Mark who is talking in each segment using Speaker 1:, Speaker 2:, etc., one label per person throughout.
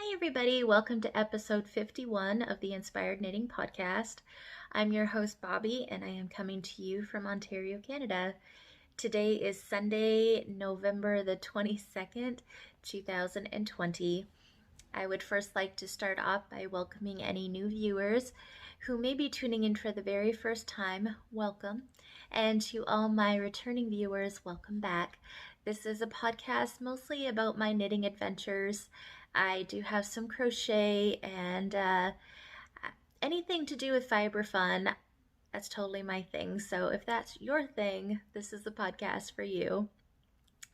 Speaker 1: Hi, everybody. Welcome to episode 51 of the Inspired Knitting Podcast. I'm your host, Bobby, and I am coming to you from Ontario, Canada. Today is Sunday, November the 22nd, 2020. I would first like to start off by welcoming any new viewers who may be tuning in for the very first time. Welcome. And to all my returning viewers, welcome back. This is a podcast mostly about my knitting adventures. I do have some crochet and anything to do with fiber fun. That's totally my thing. So if that's your thing, this is the podcast for you.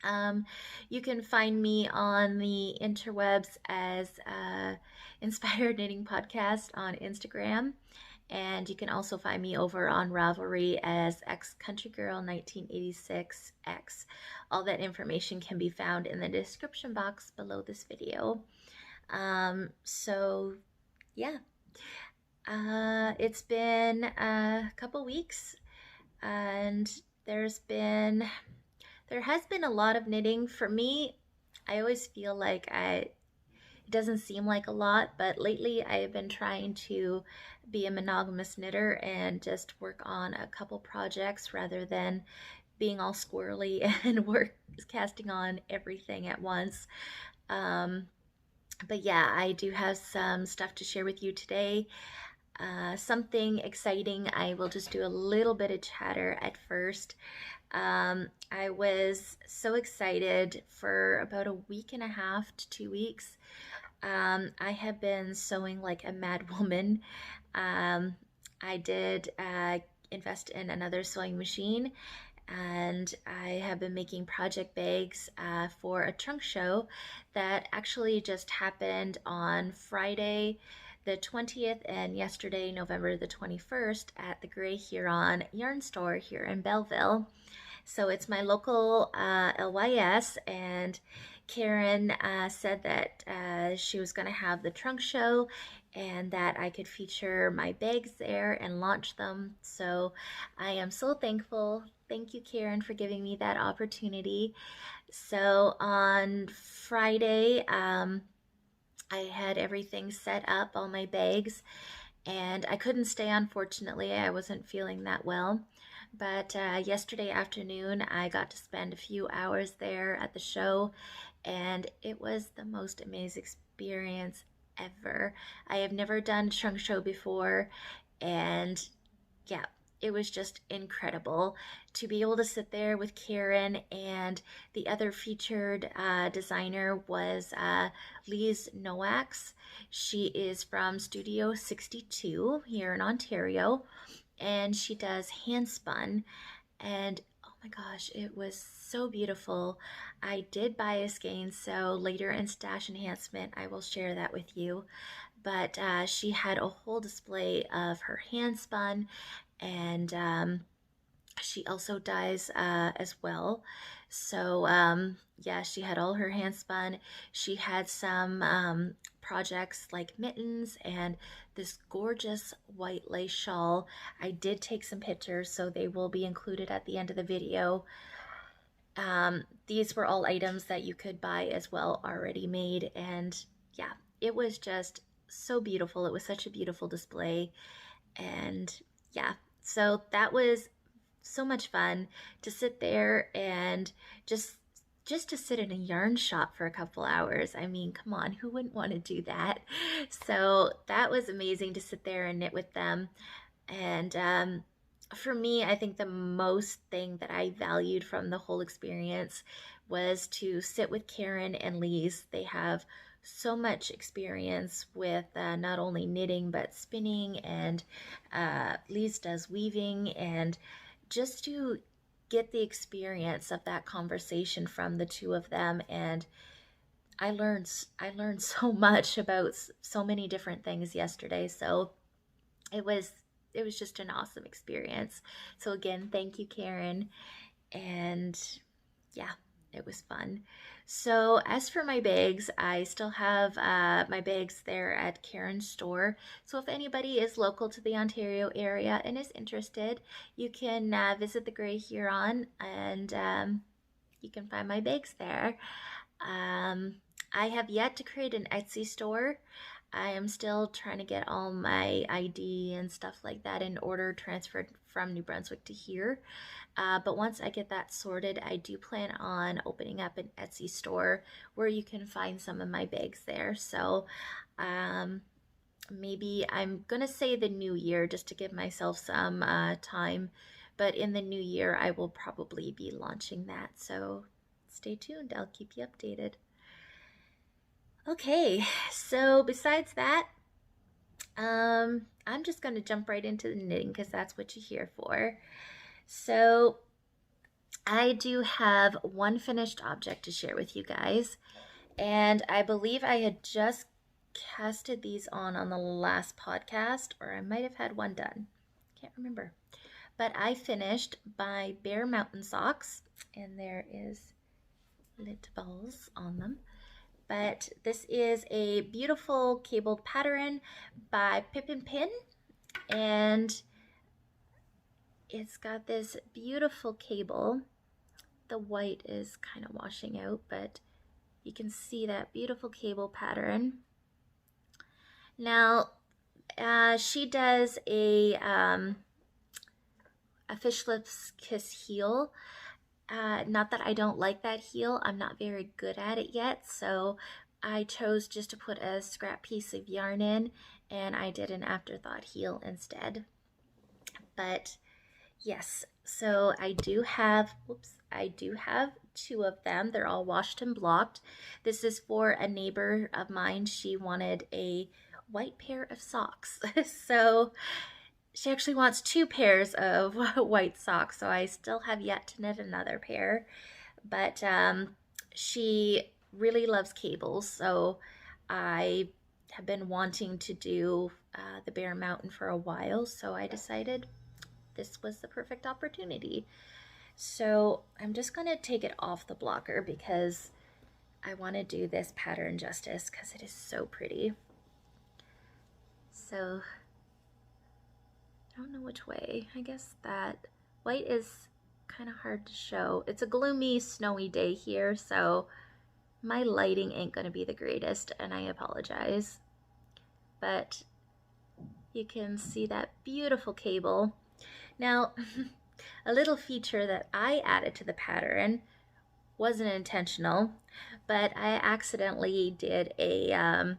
Speaker 1: Um, you can find me on the interwebs as Inspired Knitting Podcast on Instagram. And you can also find me over on Ravelry as X Country Girl 1986X. All that information can be found in the description box below this video. So yeah, it's been a couple weeks, and there has been a lot of knitting for me. I always feel like it doesn't seem like a lot, but lately I have been trying to be a monogamous knitter and just work on a couple projects rather than being all squirrely and casting on everything at once. But yeah, I do have some stuff to share with you today. Something exciting. I will just do a little bit of chatter at first. I was so excited for about a week and a half to 2 weeks. I have been sewing like a mad woman. I did invest in another sewing machine, and I have been making project bags for a trunk show that actually just happened on Friday the 20th and yesterday, November the 21st, at the Grey Huron Yarn Store here in Belleville. So it's my local LYS, and Karen said that she was going to have the trunk show and that I could feature my bags there and launch them. So I am so thankful. Thank you, Karen, for giving me that opportunity. So on Friday, I had everything set up, all my bags, and I couldn't stay, unfortunately. I wasn't feeling that well. But yesterday afternoon, I got to spend a few hours there at the show, and it was the most amazing experience ever. I have never done a trunk show before, and yeah, it was just incredible to be able to sit there with Karen, and the other featured designer was Lise Noax. She is from Studio 62 here in Ontario, and she does hand spun, and oh my gosh, it was so beautiful. I did buy a skein, so later in Stash Enhancement I will share that with you, but she had a whole display of her hand spun, and she also dyes as well. So yeah, she had all her hand spun. She had some projects like mittens and this gorgeous white lace shawl. I did take some pictures, so they will be included at the end of the video. These were all items that you could buy as well, already made, and yeah, it was just so beautiful. It was such a beautiful display, and yeah, so that was so much fun to sit there and just to sit in a yarn shop for a couple hours. I mean, come on, who wouldn't want to do that? So that was amazing to sit there and knit with them. And for me, I think the most thing that I valued from the whole experience was to sit with Karen and Lise. They have so much experience with not only knitting but spinning, and Lise does weaving, and just to get the experience of that conversation from the two of them. And I learned so much about so many different things yesterday. So it was it was just an awesome experience. So again, thank you, Karen. And yeah, it was fun. So as for my bags, I still have my bags there at Karen's store. So if anybody is local to the Ontario area and is interested, you can visit the Grey Huron, and you can find my bags there. Um, I have yet to create an Etsy store. I am still trying to get all my ID and stuff like that in order, transferred from New Brunswick to here. But once I get that sorted, I do plan on opening up an Etsy store where you can find some of my bags there. So um, maybe I'm going to say the new year just to give myself some time. But in the new year, I will probably be launching that. So stay tuned. I'll keep you updated. Okay, so besides that, I'm just going to jump right into the knitting because that's what you're here for. So I do have one finished object to share with you guys, and I believe I had just casted these on the last podcast, or I might have had one done. Can't remember. But I finished by Bear Mountain Socks, and there is lit balls on them. But this is a beautiful cabled pattern by Pip and Pin, and it's got this beautiful cable. The white is kind of washing out, but you can see that beautiful cable pattern. Now, she does a fish lips kiss heel. Not that I don't like that heel, I'm not very good at it yet, so I chose just to put a scrap piece of yarn in, and I did an afterthought heel instead. But yes, so I do have two of them. They're all washed and blocked. This is for a neighbor of mine. She wanted a white pair of socks. So she actually wants two pairs of white socks, so I still have yet to knit another pair. But she really loves cables, so I have been wanting to do the Bear Mountain for a while, so I decided this was the perfect opportunity. So I'm just going to take it off the blocker because I want to do this pattern justice because it is so pretty. So I don't know which way. I guess that white is kind of hard to show. It's a gloomy, snowy day here, so my lighting ain't going to be the greatest, and I apologize. But you can see that beautiful cable. Now, a little feature that I added to the pattern wasn't intentional, but I accidentally did a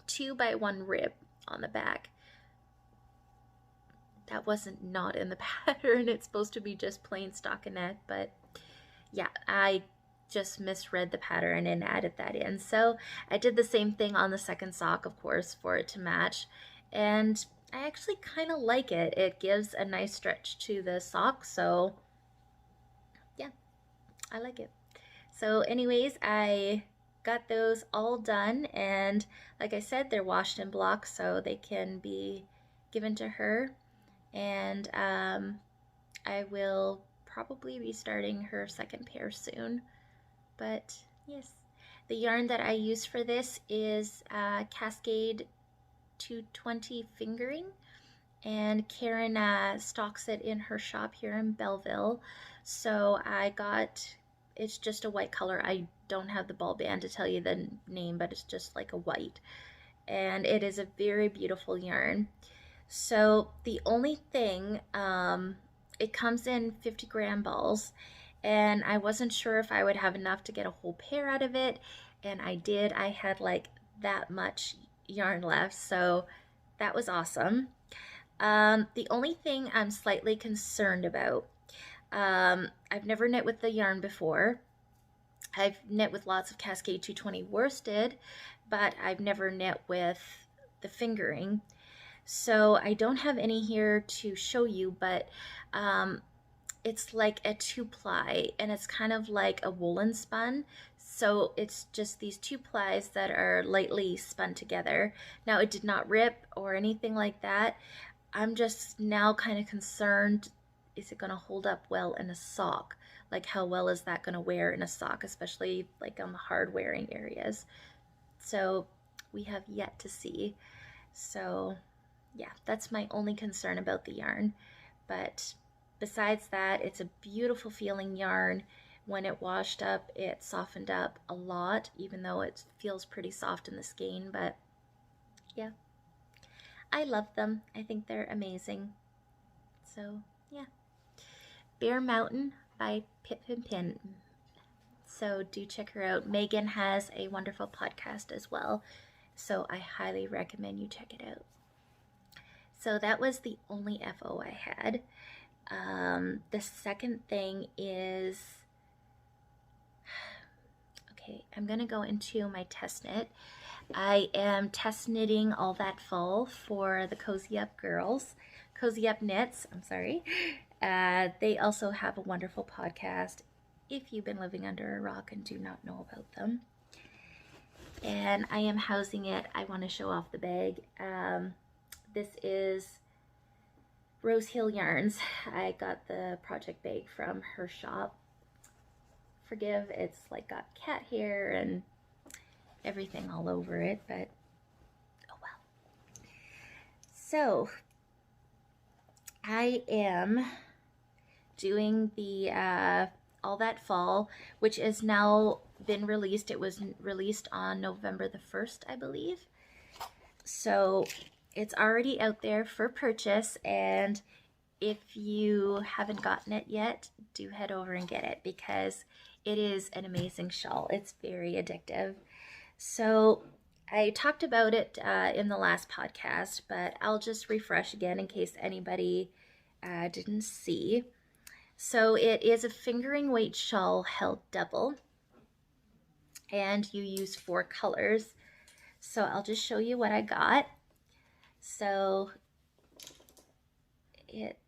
Speaker 1: 2x1 rib on the back. That wasn't not in the pattern. It's supposed to be just plain stockinette, but yeah, I just misread the pattern and added that in. So I did the same thing on the second sock, of course, for it to match, and I actually kind of like it. It gives a nice stretch to the sock, so yeah, I like it. So anyways, I got those all done, and like I said, they're washed and blocked, so they can be given to her. And I will probably be starting her second pair soon. But yes, the yarn that I use for this is Cascade 220 fingering, and Karen stocks it in her shop here in Belleville. So it's just a white color. I don't have the ball band to tell you the name, but it's just like a white, and it is a very beautiful yarn. So the only thing, it comes in 50-gram balls, and I wasn't sure if I would have enough to get a whole pair out of it, and I did. I had like that much yarn left, so that was awesome. The only thing I'm slightly concerned about, I've never knit with the yarn before. I've knit with lots of Cascade 220 worsted, but I've never knit with the fingering. So I don't have any here to show you, but it's like a 2-ply, and it's kind of like a woolen spun. So it's just these 2 plies that are lightly spun together. Now, it did not rip or anything like that. I'm just now kind of concerned, is it going to hold up well in a sock? Like, how well is that going to wear in a sock, especially like on the hard wearing areas? So we have yet to see. So yeah, that's my only concern about the yarn. But besides that, it's a beautiful feeling yarn, When it washed up, it softened up a lot, even though it feels pretty soft in the skein. But yeah, I love them. I think they're amazing. So yeah, Bear Mountain by Pip and Pin. So do check her out. Megan has a wonderful podcast as well. So I highly recommend you check it out. So that was the only FO I had. The second thing is, okay, I'm going to go into my test knit. I am test knitting all that fall for the Cozy Up Girls, Cozy Up Knits, I'm sorry. They also have a wonderful podcast if you've been living under a rock and do not know about them. And I am housing it. I want to show off the bag. This is Rose Hill Yarns. I got the project bag from her shop. Forgive, it's like got cat hair and everything all over it, but oh well. So I am doing the All That Fall, which is now been released. It was released on November the 1st, I believe. So it's already out there for purchase, and if you haven't gotten it yet, do head over and get it because it is an amazing shawl. It's very addictive. So I talked about it in the last podcast, but I'll just refresh again in case anybody didn't see. So it is a fingering weight shawl held double, and you use 4 colors. So I'll just show you what I got. So it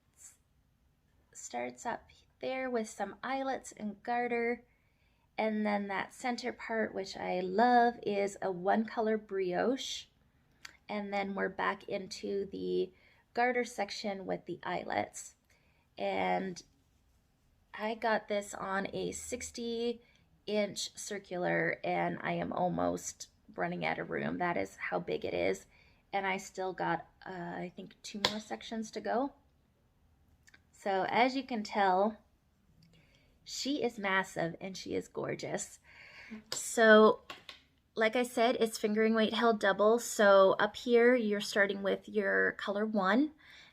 Speaker 1: starts up there with some eyelets and garter, and then that center part, which I love, is a 1-color brioche, and then we're back into the garter section with the eyelets. And I got this on a 60-inch circular, and I am almost running out of room. That is how big it is. And I still got, I think, 2 more sections to go. So as you can tell, she is massive and she is gorgeous. So like I said, it's fingering weight held double. So up here, you're starting with your color 1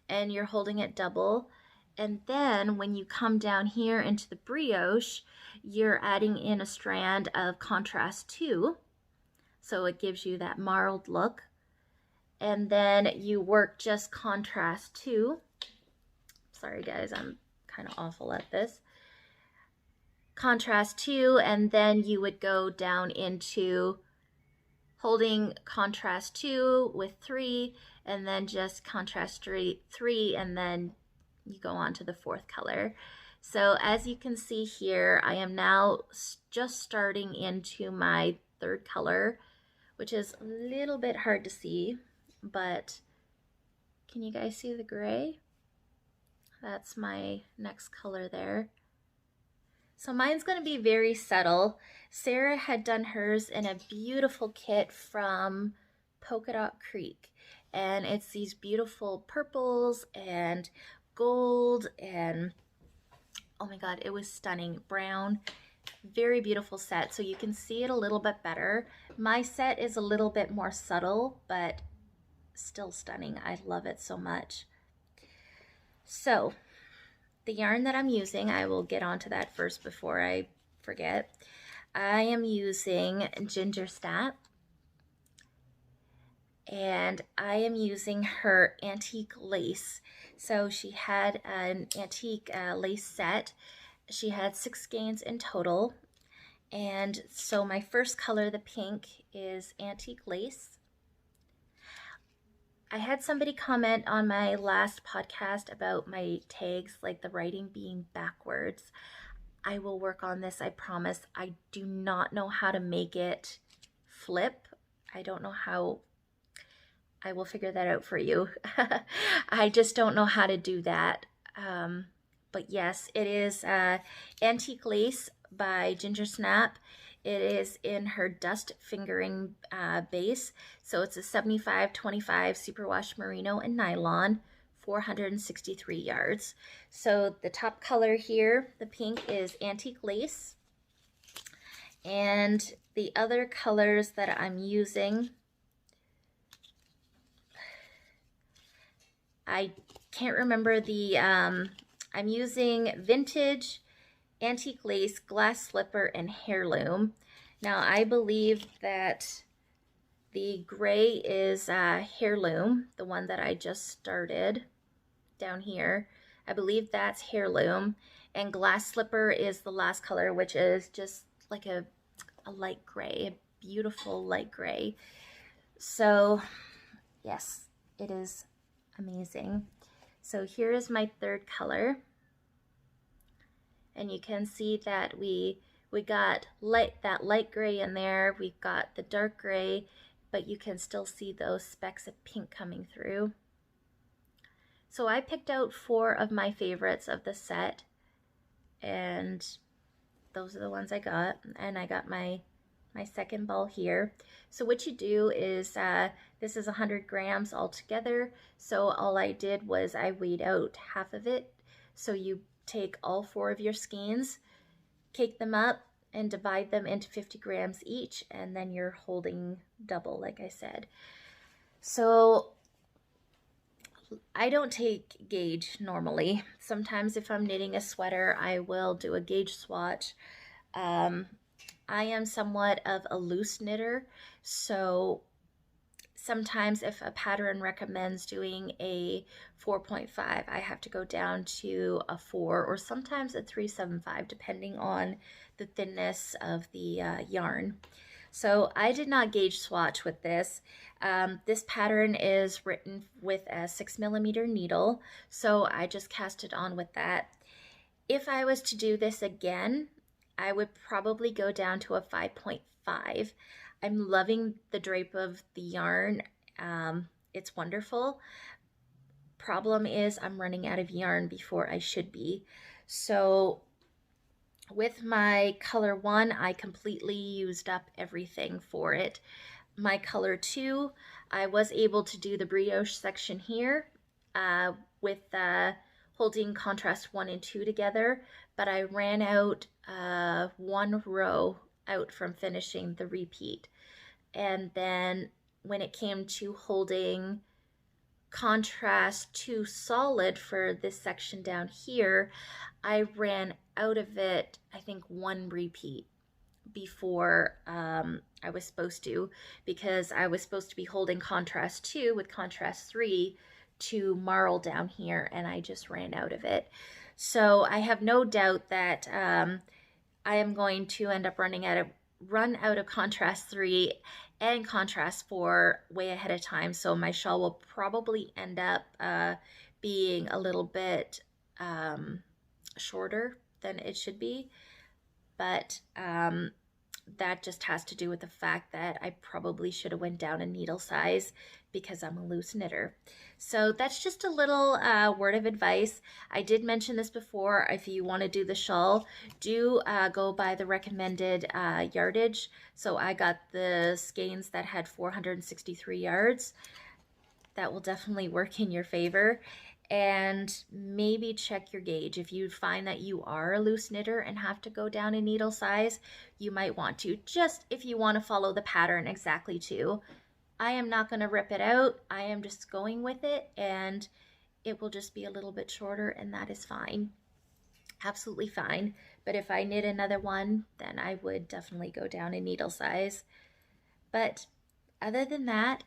Speaker 1: and you're holding it double. And then when you come down here into the brioche, you're adding in a strand of contrast 2. So it gives you that marled look. And then you work just contrast 2. Sorry guys, I'm kind of awful at this. Contrast 2, and then you would go down into holding contrast 2 with 3, and then just contrast 3, and then you go on to the 4th color. So as you can see here, I am now just starting into my 3rd color, which is a little bit hard to see, but can you guys see the gray? That's my next color there. So mine's going to be very subtle. Sarah had done hers in a beautiful kit from Polka Dot Creek. And it's these beautiful purples and gold and, oh my god, it was stunning. Brown. Very beautiful set. So you can see it a little bit better. My set is a little bit more subtle, but still stunning. I love it so much. So the yarn that I'm using, I will get onto that first before I forget. I am using Ginger Snap, and I am using her antique lace. So she had an antique lace set. She had 6 skeins in total. And so my first color, the pink, is antique lace. I had somebody comment on my last podcast about my tags, like the writing being backwards. I will work on this, I promise. I do not know how to make it flip. I don't know how. I will figure that out for you. I just don't know how to do that. But yes, it is Antique Lace by Ginger Snap. It is in her dust fingering base. So it's a 75-25 superwash merino and nylon, 463 yards. So the top color here, the pink, is Antique Lace. And the other colors that I'm using, I can't remember the, I'm using Vintage, Antique Lace, Glass Slipper, and Heirloom. Now I believe that the gray is Heirloom, the one that I just started down here. I believe that's Heirloom. And Glass Slipper is the last color, which is just like a light gray, a beautiful light gray. So yes, it is amazing. So here is my third color. And you can see that we got that light gray in there. We've got the dark gray, but you can still see those specks of pink coming through. So I picked out 4 of my favorites of the set, and those are the ones I got. And I got my second ball here. So what you do is, this is 100 grams altogether. So all I did was I weighed out half of it. So you take all 4 of your skeins, cake them up, and divide them into 50 grams each, and then you're holding double, like I said. So I don't take gauge normally. Sometimes if I'm knitting a sweater, I will do a gauge swatch. I am somewhat of a loose knitter, so sometimes if a pattern recommends doing a 4.5, I have to go down to a 4 or sometimes a 375, depending on the thinness of the yarn. So I did not gauge swatch with this. This pattern is written with a 6mm needle, so I just cast it on with that. If I was to do this again, I would probably go down to a 5.5. I'm loving the drape of the yarn. It's wonderful. Problem is I'm running out of yarn before I should be. So with my color 1, I completely used up everything for it. My color 2, I was able to do the brioche section here with holding contrast 1 and 2 together, but I ran out 1 row out from finishing the repeat. And then when it came to holding contrast 2 solid for this section down here, I ran out of it, I think 1 repeat before I was supposed to, because I was supposed to be holding contrast 2 with contrast 3 to marl down here, and I just ran out of it. So I have no doubt that I am going to end up run out of contrast 3 and contrast 4 way ahead of time. So my shawl will probably end up being a little bit shorter than it should be, but that just has to do with the fact that I probably should have went down a needle size because I'm a loose knitter. So that's just a little word of advice. I did mention this before. If you want to do the shawl, do go by the recommended yardage. So I got the skeins that had 463 yards. That will definitely work in your favor. And maybe check your gauge. If you find that you are a loose knitter and have to go down a needle size, you might want to, just if you want to follow the pattern exactly too. I am not going to rip it out. I am just going with it, and it will just be a little bit shorter, and that is fine. Absolutely fine. But if I knit another one, then I would definitely go down a needle size. But other than that,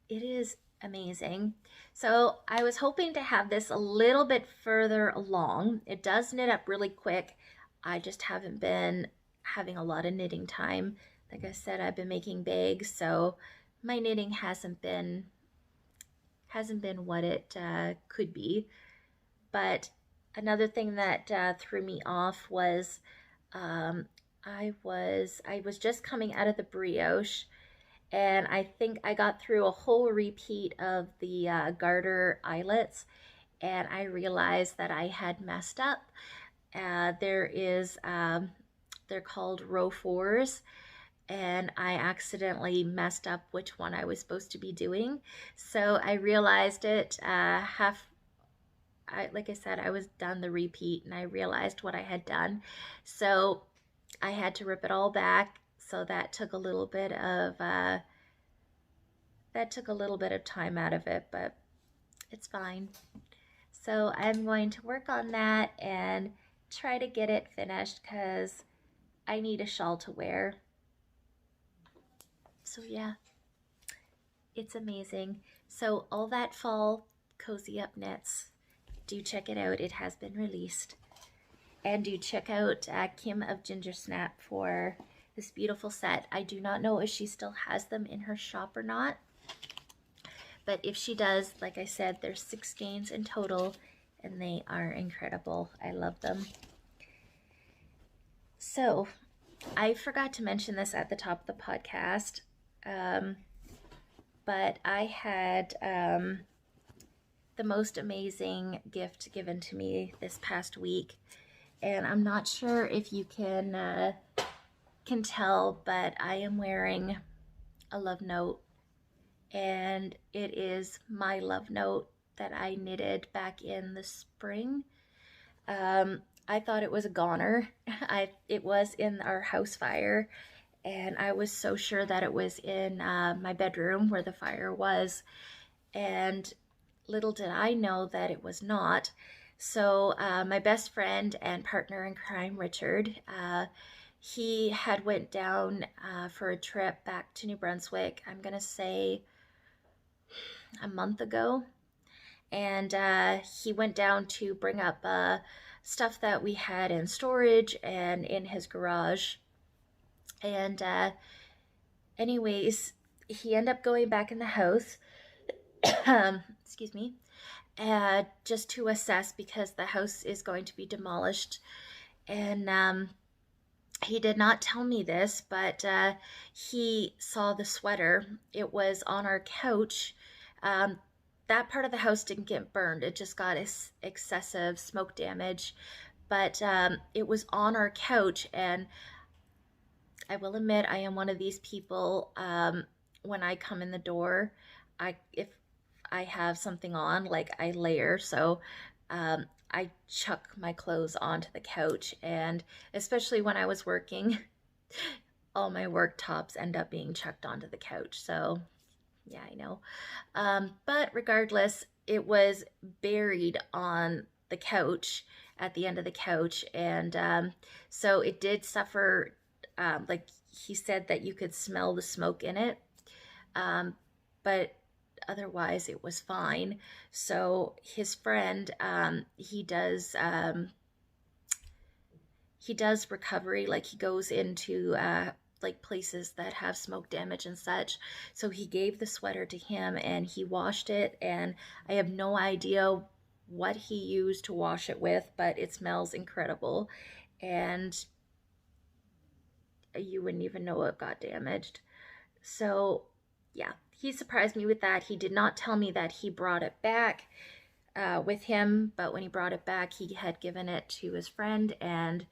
Speaker 1: it is amazing. So I was hoping to have this a little bit further along. It does knit up really quick. I just haven't been having a lot of knitting time. Like I said, I've been making bags, so my knitting hasn't been what it could be. But another thing that threw me off was I was just coming out of the brioche, and I think I got through a whole repeat of the garter eyelets, and I realized that I had messed up. They're called row 4s, and I accidentally messed up which one I was supposed to be doing. So I realized it like I said, I was done the repeat and I realized what I had done. So I had to rip it all back. So that took a little bit of time out of it, but it's fine. So I'm going to work on that and try to get it finished because I need a shawl to wear. So yeah, it's amazing. So all that fall Cozy Up knits, do check it out. It has been released. And do check out Kim of Ginger Snap for this beautiful set. I do not know if she still has them in her shop or not. But if she does, like I said, there's 6 skeins in total and they are incredible. I love them. So I forgot to mention this at the top of the podcast, but I had the most amazing gift given to me this past week. And I'm not sure if you can tell, but I am wearing a love note. And it is my love note that I knitted back in the spring. I thought it was a goner. It was in our house fire, and I was so sure that it was in my bedroom where the fire was, and little did I know that it was not. So my best friend and partner in crime, Richard, he had went down for a trip back to New Brunswick, I'm gonna say a month ago, and he went down to bring up stuff that we had in storage and in his garage. And anyways, he ended up going back in the house, excuse me, just to assess because the house is going to be demolished. And he did not tell me this, but he saw the sweater. It was on our couch. That part of the house didn't get burned. It just got excessive smoke damage. But it was on our couch, and I will admit I am one of these people, when I come in the door, if I have something on, like I layer, so I chuck my clothes onto the couch, and especially when I was working, all my work tops end up being chucked onto the couch. So yeah, I know. But regardless, it was buried on the couch at the end of the couch, and so it did suffer. Like he said that you could smell the smoke in it, but otherwise it was fine. So his friend, he does recovery, like he goes into like places that have smoke damage and such. So he gave the sweater to him and he washed it, and I have no idea what he used to wash it with, but it smells incredible, and you wouldn't even know it got damaged. So yeah, he surprised me with that. He did not tell me that he brought it back with him, but when he brought it back, he had given it to his friend, and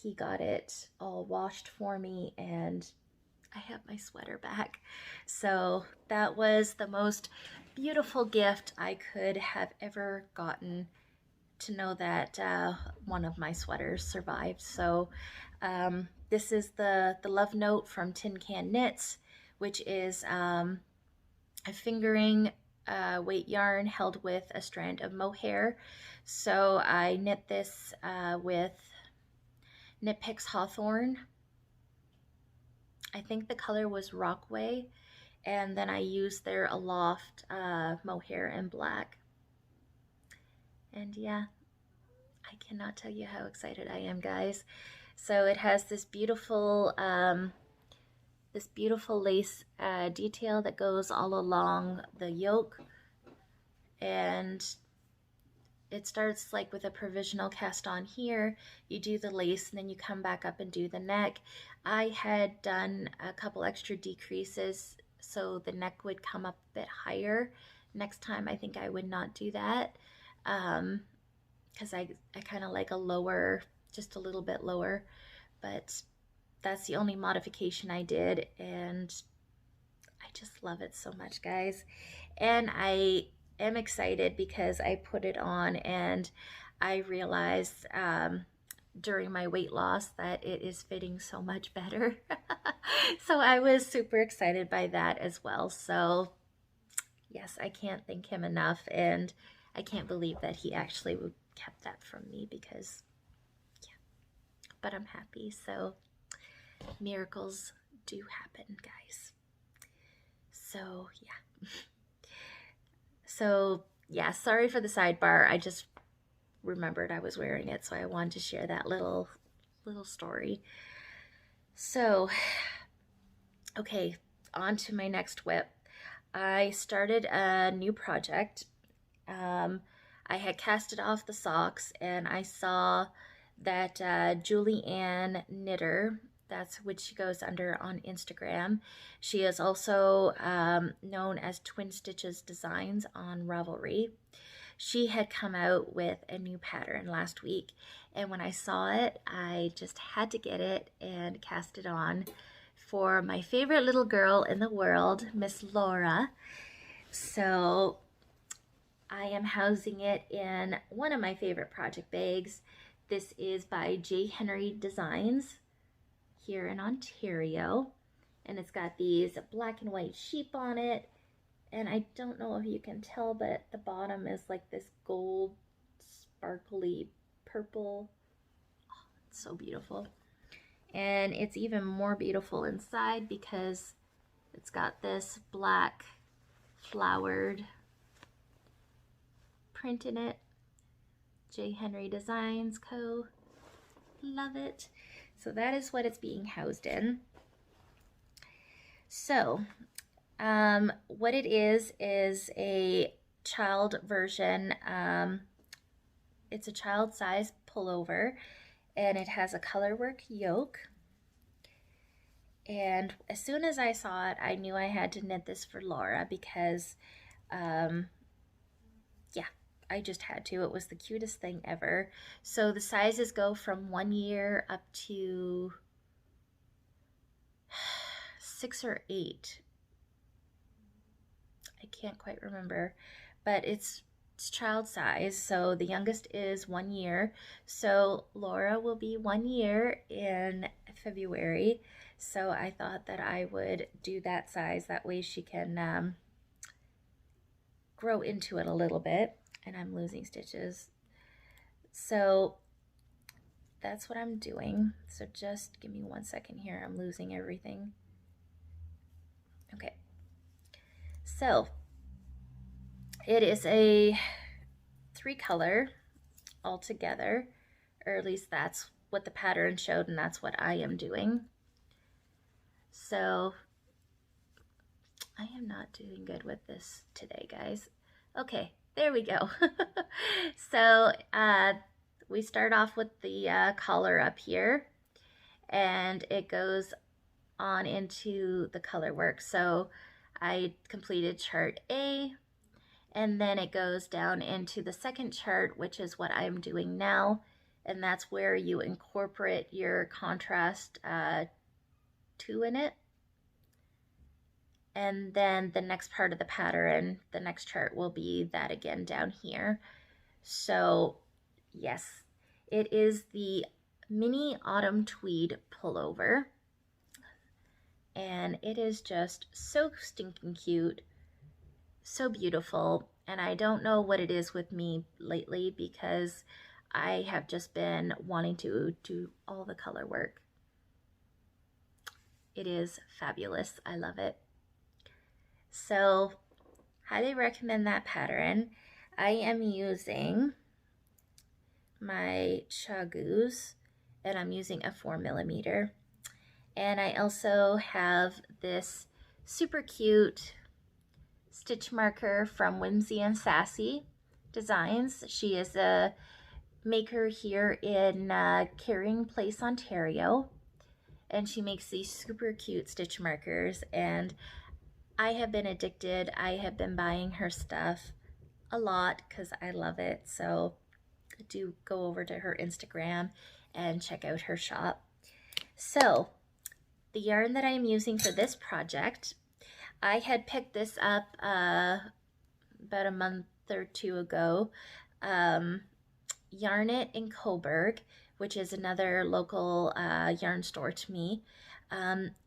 Speaker 1: he got it all washed for me, and I have my sweater back. So that was the most beautiful gift I could have ever gotten, to know that one of my sweaters survived. So this is the love note from Tin Can Knits, which is a fingering weight yarn held with a strand of mohair. So I knit this with Knit Picks Hawthorne. I think the color was Rockway, and then I used their Aloft mohair in black. And yeah, I cannot tell you how excited I am, guys. So it has this beautiful lace detail that goes all along the yoke, and it starts like with a provisional cast on here. You do the lace and then you come back up and do the neck. I had done a couple extra decreases so the neck would come up a bit higher. Next time I think I would not do that, because I kind of like a lower, just a little bit lower, but that's the only modification I did, and I just love it so much, guys. And I am excited because I put it on and I realized during my weight loss that it is fitting so much better. So I was super excited by that as well. So yes, I can't thank him enough, and I can't believe that he actually kept that from me because, yeah, but I'm happy. So miracles do happen, guys. So yeah. So yeah, sorry for the sidebar. I just remembered I was wearing it, so I wanted to share that little story. So, okay, on to my next whip. I started a new project. I had casted off the socks and I saw that Julie Ann Knitter, that's which she goes under on Instagram. She is also known as Twin Stitches Designs on Ravelry. She had come out with a new pattern last week, and when I saw it, I just had to get it and cast it on for my favorite little girl in the world, Miss Laura. So I am housing it in one of my favorite project bags. This is by J. Henry Designs here in Ontario. And it's got these black and white sheep on it. And I don't know if you can tell, but at the bottom is like this gold, sparkly purple. Oh, it's so beautiful. And it's even more beautiful inside because it's got this black flowered print in it. J. Henry Designs Co. Love it. So that is what it's being housed in. So what it is a child version. It's a child size pullover, and it has a colorwork yoke. And as soon as I saw it, I knew I had to knit this for Laura because yeah, I just had to. It was the cutest thing ever. So the sizes go from 1 year up to 6 or 8. I can't quite remember, but it's child size. So the youngest is 1 year. So Laura will be 1 year in February. So I thought that I would do that size. That way she can grow into it a little bit. And I'm losing stitches. So that's what I'm doing. So just give me 1 second here. I'm losing everything. Okay. So it is a 3-color altogether, or at least that's what the pattern showed, and that's what I am doing. So I am not doing good with this today, guys. Okay, there we go. So we start off with the collar up here, and it goes on into the color work. So I completed chart A, and then it goes down into the second chart, which is what I'm doing now, and that's where you incorporate your contrast 2 in it. And then the next part of the pattern, the next chart will be that again down here. So yes, it is the mini autumn tweed pullover, and it is just so stinking cute, so beautiful. And I don't know what it is with me lately because I have just been wanting to do all the color work. It is fabulous. I love it. So highly recommend that pattern. I am using my Chagoos, and I'm using a 4mm. And I also have this super cute stitch marker from Whimsy and Sassy Designs. She is a maker here in Carrying Place, Ontario, and she makes these super cute stitch markers, and I have been addicted. I have been buying her stuff a lot because I love it. So do go over to her Instagram and check out her shop. So the yarn that I'm using for this project, I had picked this up about a month or two ago. Yarn It in Coburg, which is another local yarn store to me.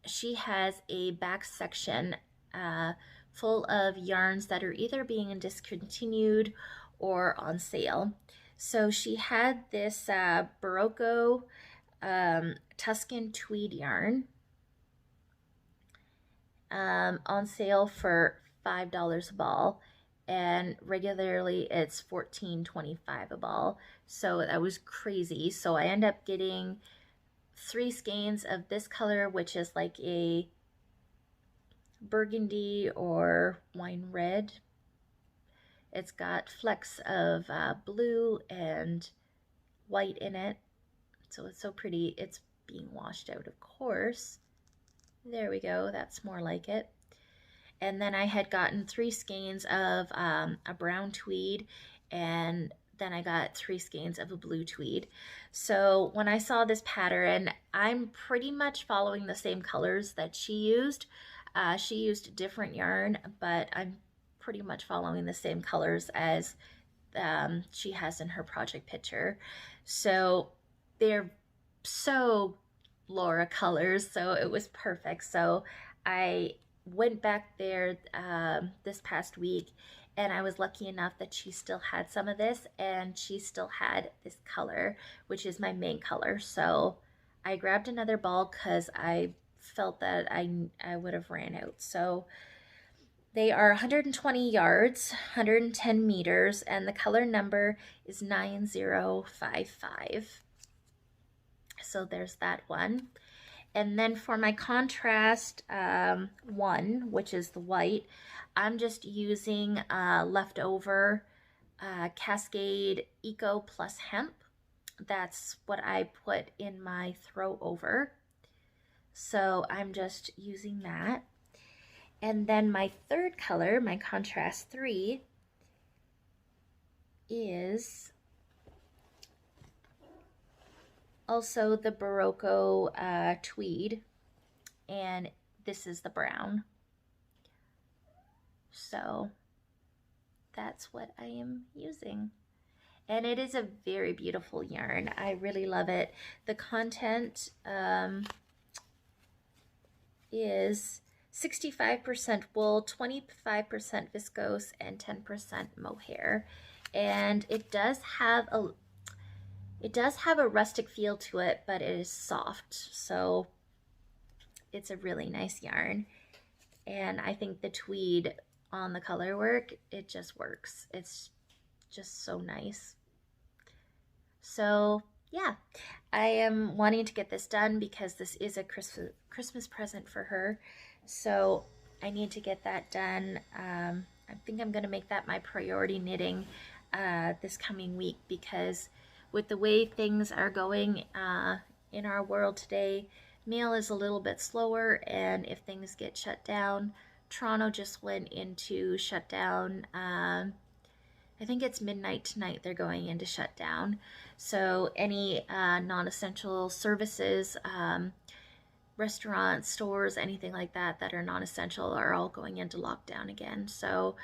Speaker 1: She has a back section uh, full of yarns that are either being discontinued or on sale. So she had this Barocco Tuscan tweed yarn on sale for $5 a ball, and regularly it's $14.25 a ball. So that was crazy. So I end up getting 3 skeins of this color, which is like a burgundy or wine red. It's got flecks of blue and white in it, so it's so pretty. It's being washed out, of course. There we go, that's more like it. And then I had gotten 3 skeins of a brown tweed, and then I got 3 skeins of a blue tweed. So when I saw this pattern, I'm pretty much following the same colors that she used. She used different yarn, but I'm pretty much following the same colors as she has in her project picture. So they're so Laura colors, so it was perfect. So I went back there this past week, and I was lucky enough that she still had some of this, and she still had this color, which is my main color. So I grabbed another ball because I felt that I would have ran out. So they are 120 yards, 110 meters, and the color number is 9055. So there's that one. And then for my contrast one, which is the white, I'm just using leftover Cascade Eco Plus Hemp. That's what I put in my throw over. So I'm just using that. And then my third color, my contrast 3, is also the Barocco tweed, and this is the brown. So that's what I am using. And it is a very beautiful yarn. I really love it. The content is 65% wool, 25% viscose, and 10% mohair. And it does have a rustic feel to it, but it is soft. So it's a really nice yarn. And I think the tweed on the color work, it just works. It's just so nice. So yeah, I am wanting to get this done because this is a Christmas present for her. So I need to get that done. I think I'm going to make that my priority knitting this coming week, because with the way things are going in our world today, mail is a little bit slower, and if things get shut down, Toronto just went into shutdown. I think it's midnight tonight they're going into shutdown. So any non-essential services, restaurants, stores, anything like that that are non-essential are all going into lockdown again. So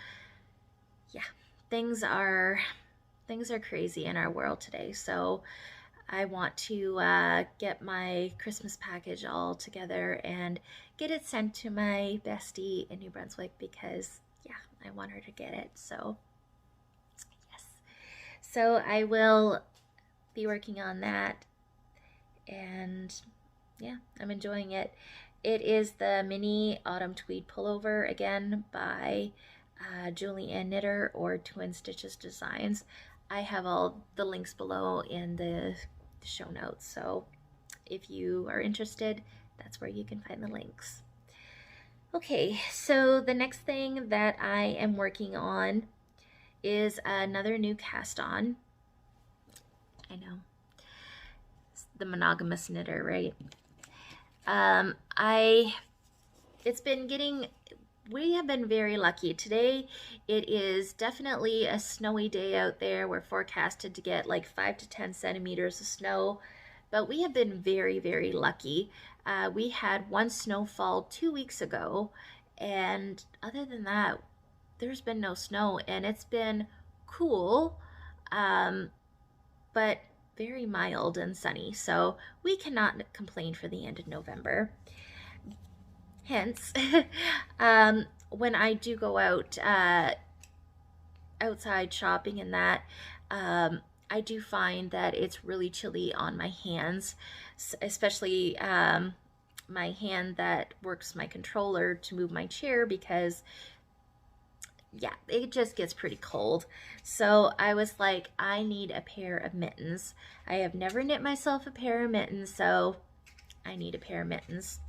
Speaker 1: yeah, things are crazy in our world today. So I want to get my Christmas package all together and get it sent to my bestie in New Brunswick, because yeah, I want her to get it. So yes, so I will be working on that, and yeah, I'm enjoying it. It is the mini autumn tweed pullover, again by Julie Ann Knitter or Twin Stitches Designs. I have all the links below in the show notes, so if you are interested, that's where you can find the links. Okay, so the next thing that I am working on is another new cast on. I know, it's the monogamous knitter, right? We have been very lucky. Today it is definitely a snowy day out there. We're forecasted to get like 5 to 10 centimeters of snow, but we have been very, very lucky. We had one snowfall 2 weeks ago, and other than that, there's been no snow and it's been cool, um, but very mild and sunny. So we cannot complain for the end of November. Hence, when I do go out outside shopping and that, I do find that it's really chilly on my hands, especially my hand that works my controller to move my chair, because yeah, it just gets pretty cold. So I was like, I need a pair of mittens. I have never knit myself a pair of mittens, so I need a pair of mittens.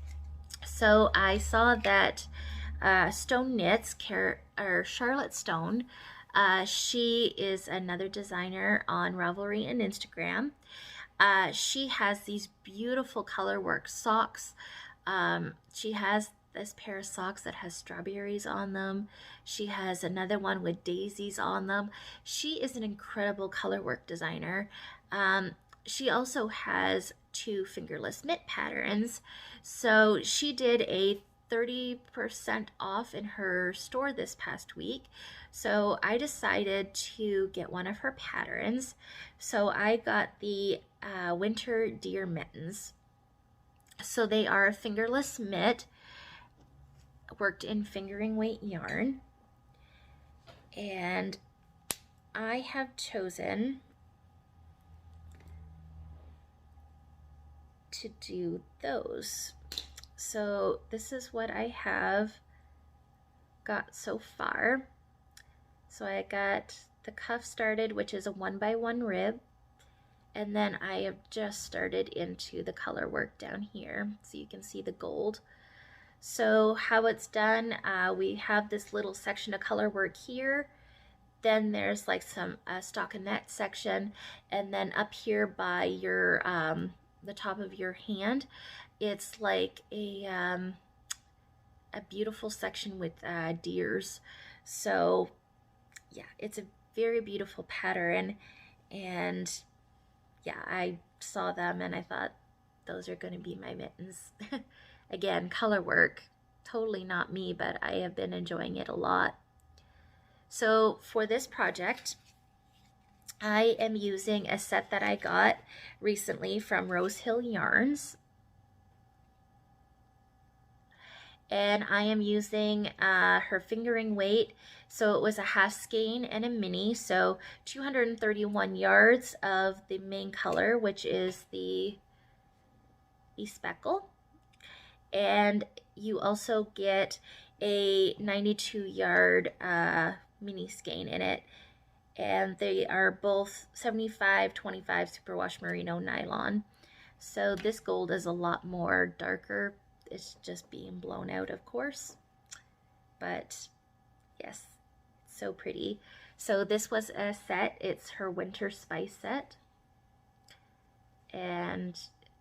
Speaker 1: So I saw that Stone Knits, or Charlotte Stone, she is another designer on Ravelry and Instagram. She has these beautiful color work socks. She has this pair of socks that has strawberries on them. She has another one with daisies on them. She is an incredible color work designer. She also has 2 fingerless mitt patterns. So she did a 30% off in her store this past week. So I decided to get one of her patterns. So I got the Winter Deer Mittens. So they are a fingerless mitt worked in fingering weight yarn. And I have chosen to do those. So this is what I have got so far. So I got the cuff started, which is a 1x1 rib, and then I have just started into the color work down here, so you can see the gold. So how it's done, we have this little section of color work here, then there's like some stockinette section, and then up here by your the top of your hand, it's like a beautiful section with deers. So yeah, it's a very beautiful pattern, and yeah, I saw them and I thought those are going to be my mittens. Again, color work, totally not me, but I have been enjoying it a lot. So for this project, I am using a set that I got recently from Rose Hill Yarns. And I am using her fingering weight. So it was a half skein and a mini. So 231 yards of the main color, which is the speckle. And you also get a 92 yard mini skein in it. And they are both 75/25 superwash merino nylon. So this gold is a lot more darker. It's just being blown out, of course, but yes, so pretty. So this was a set. It's her winter spice set, and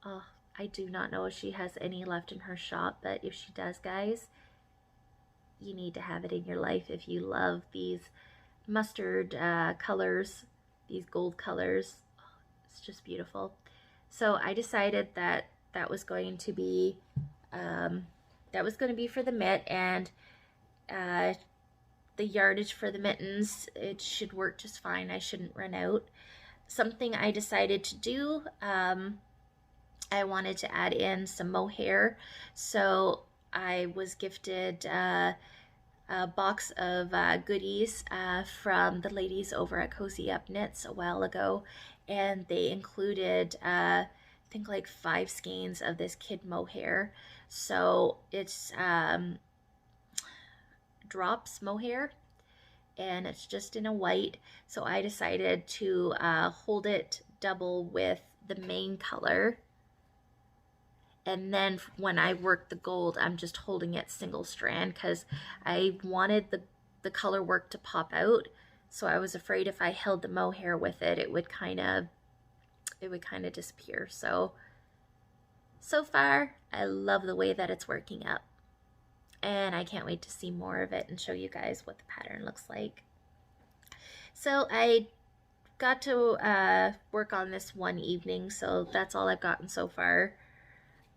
Speaker 1: oh, I do not know if she has any left in her shop, but if she does, guys, you need to have it in your life if you love these mustard colors, these gold colors. Oh, it's just beautiful. So I decided that that was going to be for the mitt, and the yardage for the mittens, it should work just fine. I shouldn't run out. Something I decided to do, I wanted to add in some mohair. So I was gifted a box of goodies from the ladies over at Cozy Up Knits a while ago, and they included I think like 5 skeins of this kid mohair. So it's drops mohair, and it's just in a white. So I decided to hold it double with the main color, and then when I work the gold, I'm just holding it single strand because I wanted the color work to pop out. So I was afraid if I held the mohair with it, it would kind of disappear. So far, I love the way that it's working up, and I can't wait to see more of it and show you guys what the pattern looks like. So I got to work on this one evening, so that's all I've gotten so far,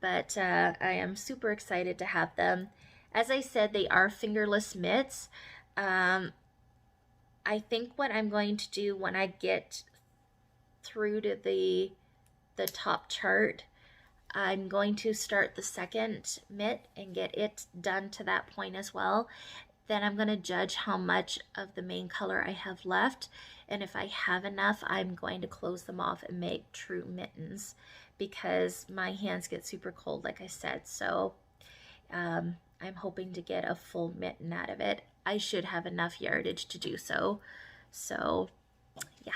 Speaker 1: but I am super excited to have them. As I said, they are fingerless mitts. I think what I'm going to do when I get through to the top chart, I'm going to start the second mitt and get it done to that point as well. Then I'm going to judge how much of the main color I have left, and if I have enough, I'm going to close them off and make true mittens, because my hands get super cold, like I said. So I'm hoping to get a full mitten out of it. I should have enough yardage to do so. So yeah,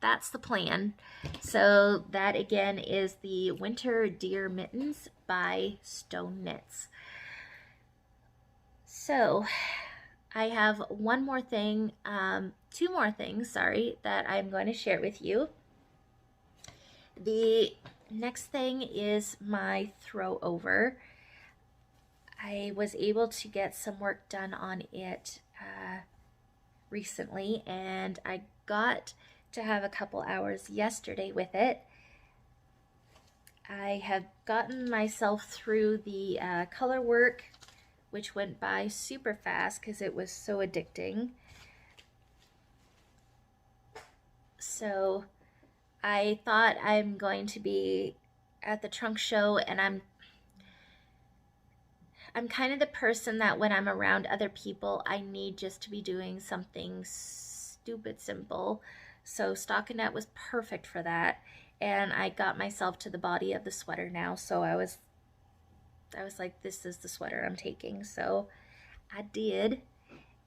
Speaker 1: that's the plan. So that again is the Winter Deer Mittens by Stone Knits. So I have one more thing, two more things, sorry, that I'm going to share with you. The next thing is my throw over. I was able to get some work done on it recently, and I got to have a couple hours yesterday with it. I have gotten myself through the color work, which went by super fast because it was so addicting. So I thought I'm going to be at the trunk show, and I'm kind of the person that when I'm around other people, I need just to be doing something stupid simple. So stockinette was perfect for that. And I got myself to the body of the sweater now. So I was like, this is the sweater I'm taking. So I did.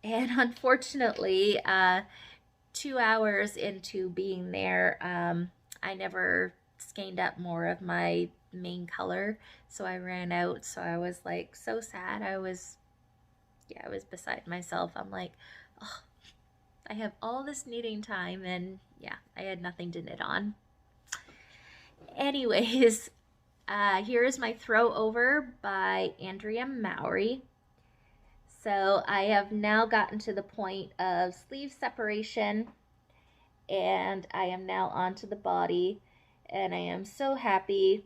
Speaker 1: And unfortunately, 2 hours into being there, I never skeined up more of my main color, so I ran out. So I was like so sad. I was beside myself. I'm like, oh, I have all this knitting time, and yeah, I had nothing to knit on. Anyways, here is my throw over by Andrea Mowry. So I have now gotten to the point of sleeve separation, and I am now onto the body, and I am so happy.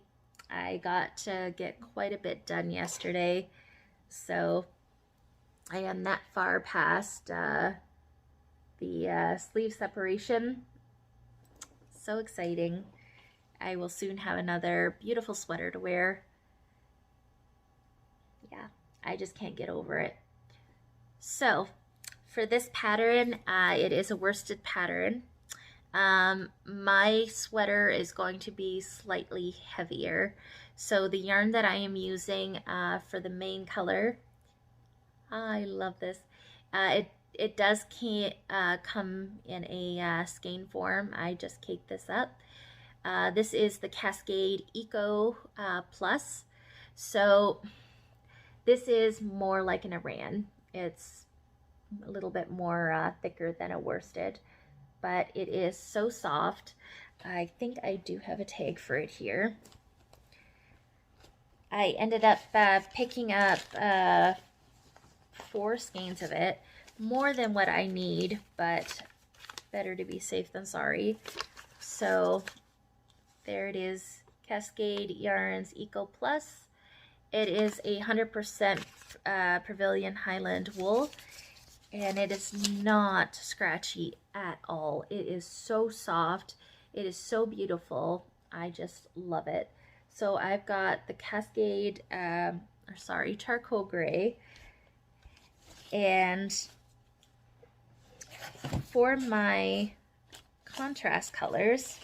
Speaker 1: I got to get quite a bit done yesterday, so I am that far past the sleeve separation. So exciting. I will soon have another beautiful sweater to wear. Yeah, I just can't get over it. So for this pattern, it is a worsted pattern. My sweater is going to be slightly heavier. So the yarn that I am using for the main color, I love this. It does come in a skein form. I just caked this up. This is the Cascade Eco Plus. So this is more like an Aran. It's a little bit more thicker than a worsted, but it is so soft. I think I do have a tag for it here. I ended up picking up 4 skeins of it, more than what I need, but better to be safe than sorry. So there it is, Cascade Yarns Eco Plus. It is 100% Pavilion Highland wool, and it is not scratchy at all. It is so soft. It is so beautiful. I just love it. So I've got the Cascade, charcoal gray. And for my contrast colors,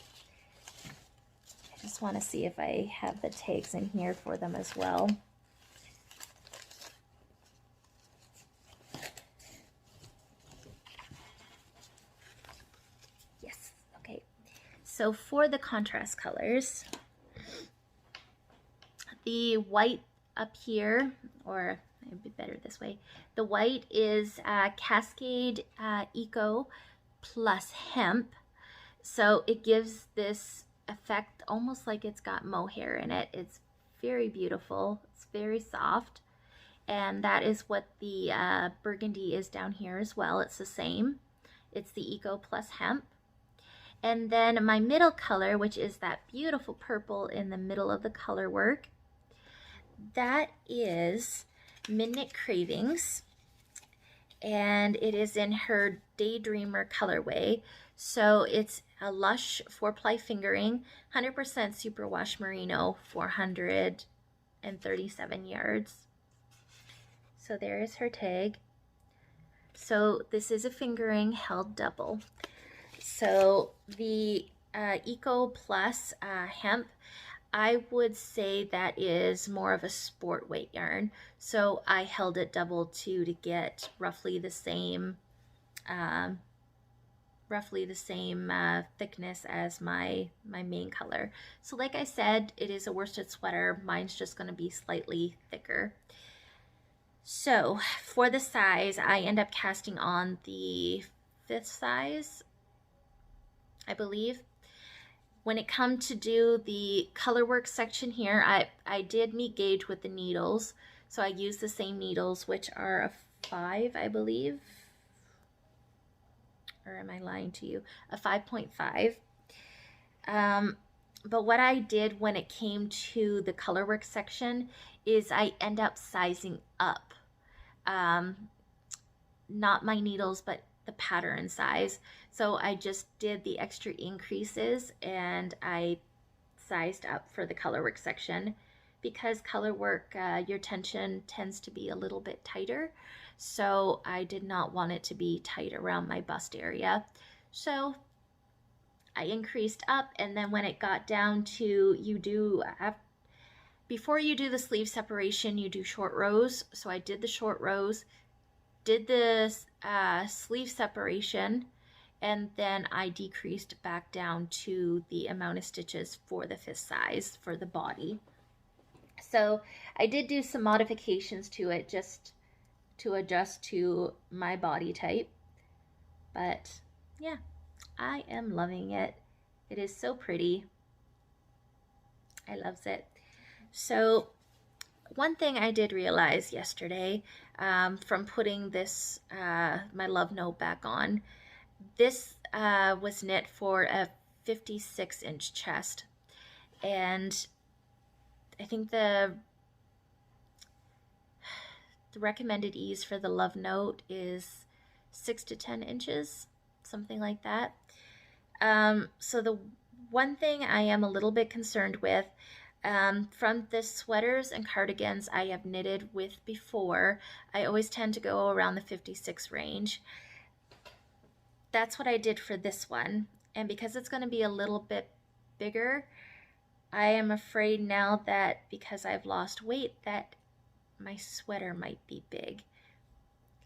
Speaker 1: I just want to see if I have the tags in here for them as well. Yes, okay. So for the contrast colors, the white up here, or it'd be better this way, the white is Cascade Eco plus hemp. So it gives this effect almost like it's got mohair in it. It's very beautiful. It's very soft. And that is what the burgundy is down here as well. It's the same. It's the Eco plus hemp. And then my middle color, which is that beautiful purple in the middle of the color work, that is Midnight Cravings. and it is in her Daydreamer colorway. So it's a lush 4-ply fingering, 100% superwash merino, 437 yards. So there is her tag. So this is a fingering held double. So the Eco Plus hemp, I would say that is more of a sport weight yarn. So I held it double too to get roughly the same thickness as my main color. So like I said, it is a worsted sweater. Mine's just going to be slightly thicker. So for the size, I end up casting on the 5th size, I believe. When it comes to do the color work section here, I did meet gauge with the needles. So I used the same needles, which are a 5, I believe. Or am I lying to you? A 5.5. But what I did when it came to the color work section is I end up sizing up. Not my needles, but the pattern size. So I just did the extra increases and I sized up for the color work section. Because color work, your tension tends to be a little bit tighter. So I did not want it to be tight around my bust area. So I increased up, and then when it got down to, before you do the sleeve separation, you do short rows. So I did the short rows, did the sleeve separation, and then I decreased back down to the amount of stitches for the 5th size for the body. So I did do some modifications to it just to adjust to my body type. But yeah, I am loving it. It is so pretty. I loves it. So one thing I did realize yesterday from putting this, my love note back on, this was knit for a 56-inch chest. And I think the recommended ease for the love note is 6 to 10 inches, something like that. So the one thing I am a little bit concerned with, from the sweaters and cardigans I have knitted with before, I always tend to go around the 56 range. That's what I did for this one. And because it's going to be a little bit bigger, I am afraid now that because I've lost weight that my sweater might be big.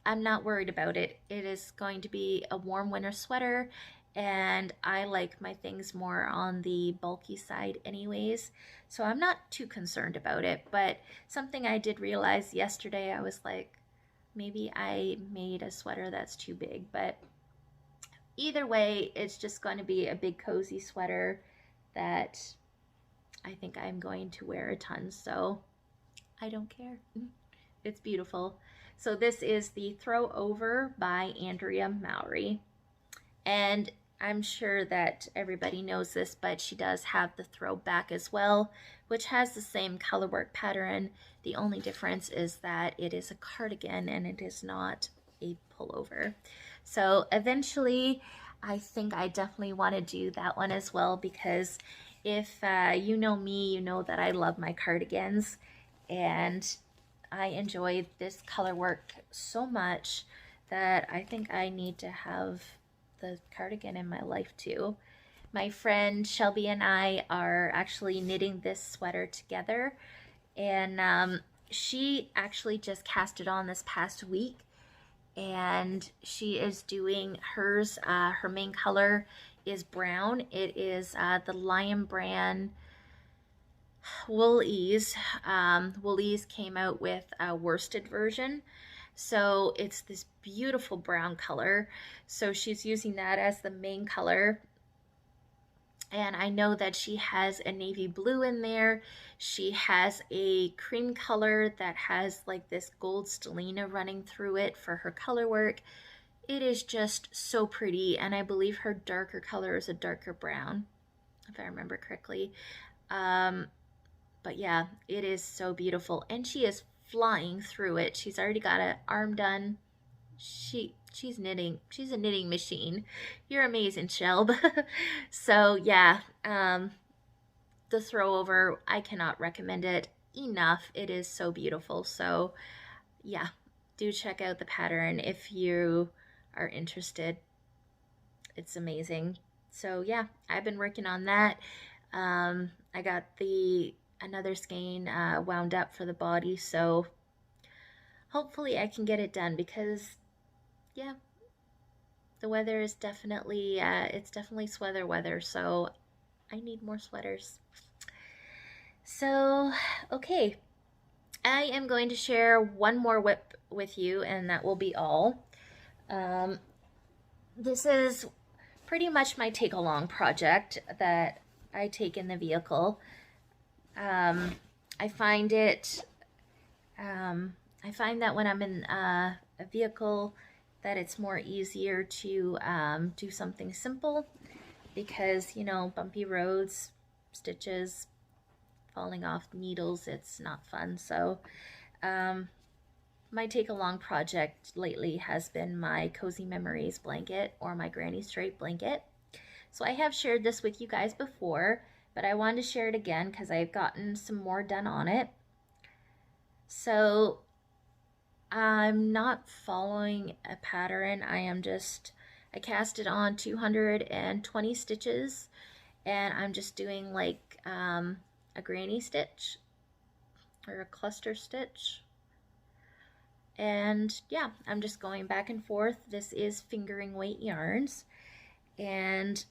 Speaker 1: I'm not worried about it. It is going to be a warm winter sweater, and I like my things more on the bulky side anyways, so I'm not too concerned about it. But something I did realize yesterday, I was like, maybe I made a sweater that's too big. But either way, it's just going to be a big cozy sweater that I think I'm going to wear a ton, so I don't care. It's beautiful. So this is the Throw Over by Andrea Mowry. And I'm sure that everybody knows this, but she does have the throw back as well, which has the same color work pattern. The only difference is that it is a cardigan and it is not a pullover. So eventually, I think I definitely want to do that one as well, because if you know me, you know that I love my cardigans, and I enjoy this color work so much that I think I need to have the cardigan in my life too. My friend Shelby and I are actually knitting this sweater together, and she actually just cast it on this past week, and she is doing hers. Her main color is brown. It is the Lion brand Wool-Ease. Wool-Ease came out with a worsted version, so it's this beautiful brown color. So she's using that as the main color, and I know that she has a navy blue in there. She has a cream color that has like this gold stellina running through it for her color work. It is just so pretty, and I believe her darker color is a darker brown, if I remember correctly. But yeah, it is so beautiful, and she is flying through it. She's already got an arm done. she's knitting. She's a knitting machine. You're amazing, Shelb. So yeah, the throw over, I cannot recommend it enough. It is so beautiful. So yeah, do check out the pattern if you are interested. It's amazing. So yeah, I've been working on that. I got the another skein wound up for the body, so hopefully I can get it done because yeah, the weather is definitely it's definitely sweater weather, so I need more sweaters. So okay, I am going to share one more whip with you, and that will be all. Um, this is pretty much my take along project that I take in the vehicle. I find it, I find that when I'm in a vehicle, that it's more easier to do something simple because, you know, bumpy roads, stitches, falling off needles, it's not fun. So, my take along project lately has been my Cozy Memories blanket or my Granny Stripe blanket. So I have shared this with you guys before, but I wanted to share it again because I've gotten some more done on it. So I'm not following a pattern. I cast it on 220 stitches and I'm just doing like a granny stitch or a cluster stitch. And yeah, I'm just going back and forth. This is fingering weight yarns. And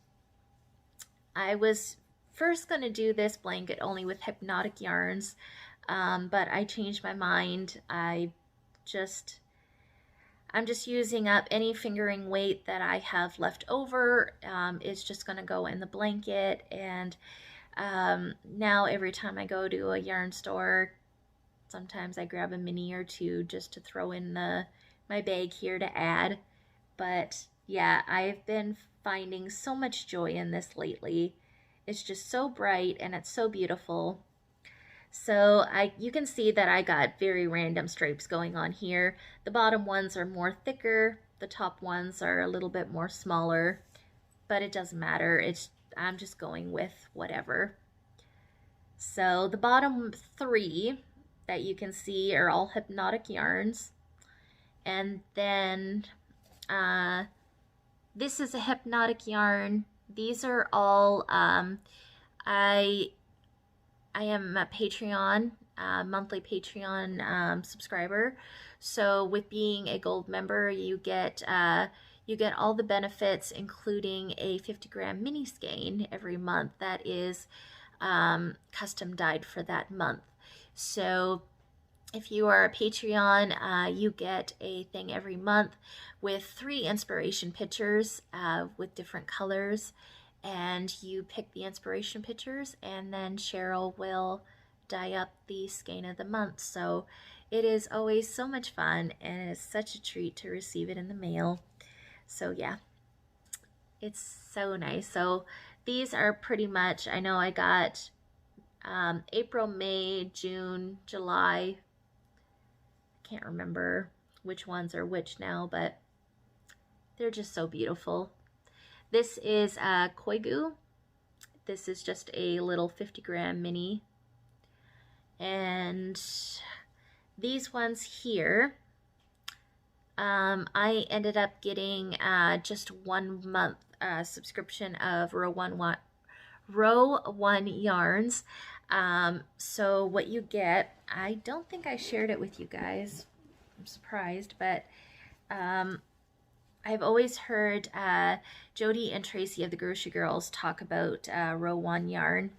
Speaker 1: I was first going to do this blanket only with hypnotic yarns, but I changed my mind. I'm just using up any fingering weight that I have left over. It's just going to go in the blanket. And now every time I go to a yarn store, sometimes I grab a mini or two just to throw in my bag here to add. But yeah, I've been finding so much joy in this lately. It's just so bright and it's so beautiful. So you can see that I got very random stripes going on here. The bottom ones are more thicker. The top ones are a little bit more smaller, but it doesn't matter. I'm just going with whatever. So the bottom three that you can see are all hypnotic yarns. And then this is a hypnotic yarn. These are all, I am a Patreon, monthly Patreon subscriber. So with being a gold member, you get all the benefits, including a 50-gram mini skein every month that is custom dyed for that month. So if you are a Patreon, you get a thing every month with 3 inspiration pictures with different colors, and you pick the inspiration pictures, and then Cheryl will dye up the skein of the month. So it is always so much fun, and it is such a treat to receive it in the mail. So yeah, it's so nice. So these are pretty much, I know I got April, May, June, July. I can't remember which ones are which now, but they're just so beautiful. This is Koigu. This is just a little 50-gram mini. And these ones here, I ended up getting just 1 month subscription of Row One Yarns. So what you get, I don't think I shared it with you guys. I'm surprised, but I've always heard Jody and Tracy of the Grocery Girls talk about Row One yarn.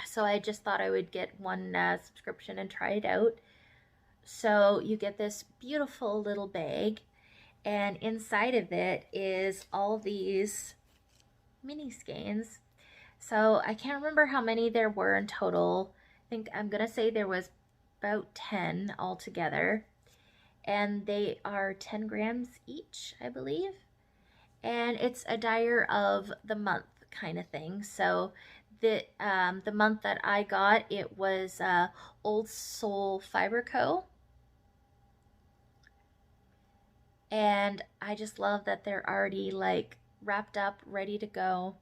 Speaker 1: So I just thought I would get one subscription and try it out. So you get this beautiful little bag, and inside of it is all these mini skeins. So I can't remember how many there were in total. I think I'm gonna say there was about 10 altogether, and they are 10 grams each, I believe. And it's a dyer of the month kind of thing. So the month that I got, it was Old Soul Fiber Co. And I just love that they're already like wrapped up, ready to go.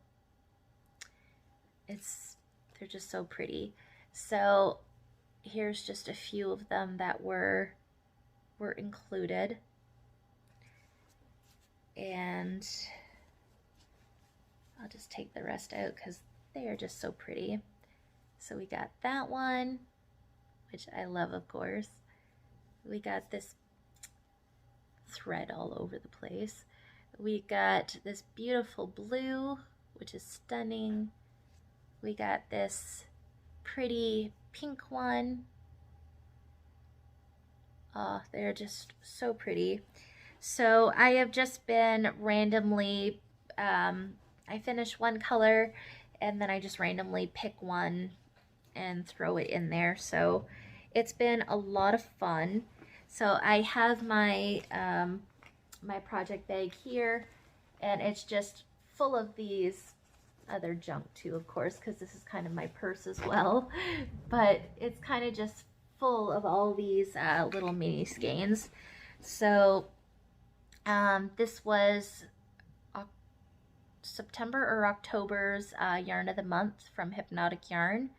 Speaker 1: They're just so pretty. So here's just a few of them that were included. And I'll just take the rest out because they are just so pretty. So we got that one, which I love, of course. We got this thread all over the place. We got this beautiful blue, which is stunning. We got this pretty pink one. Oh, they're just so pretty. So I have just been randomly, I finish one color and then I just randomly pick one and throw it in there. So it's been a lot of fun. So I have my my project bag here, and it's just full of these other junk too, of course, because this is kind of my purse as well. But it's kind of just full of all these little mini skeins. So this was September or October's yarn of the month from Hypnotic Yarn.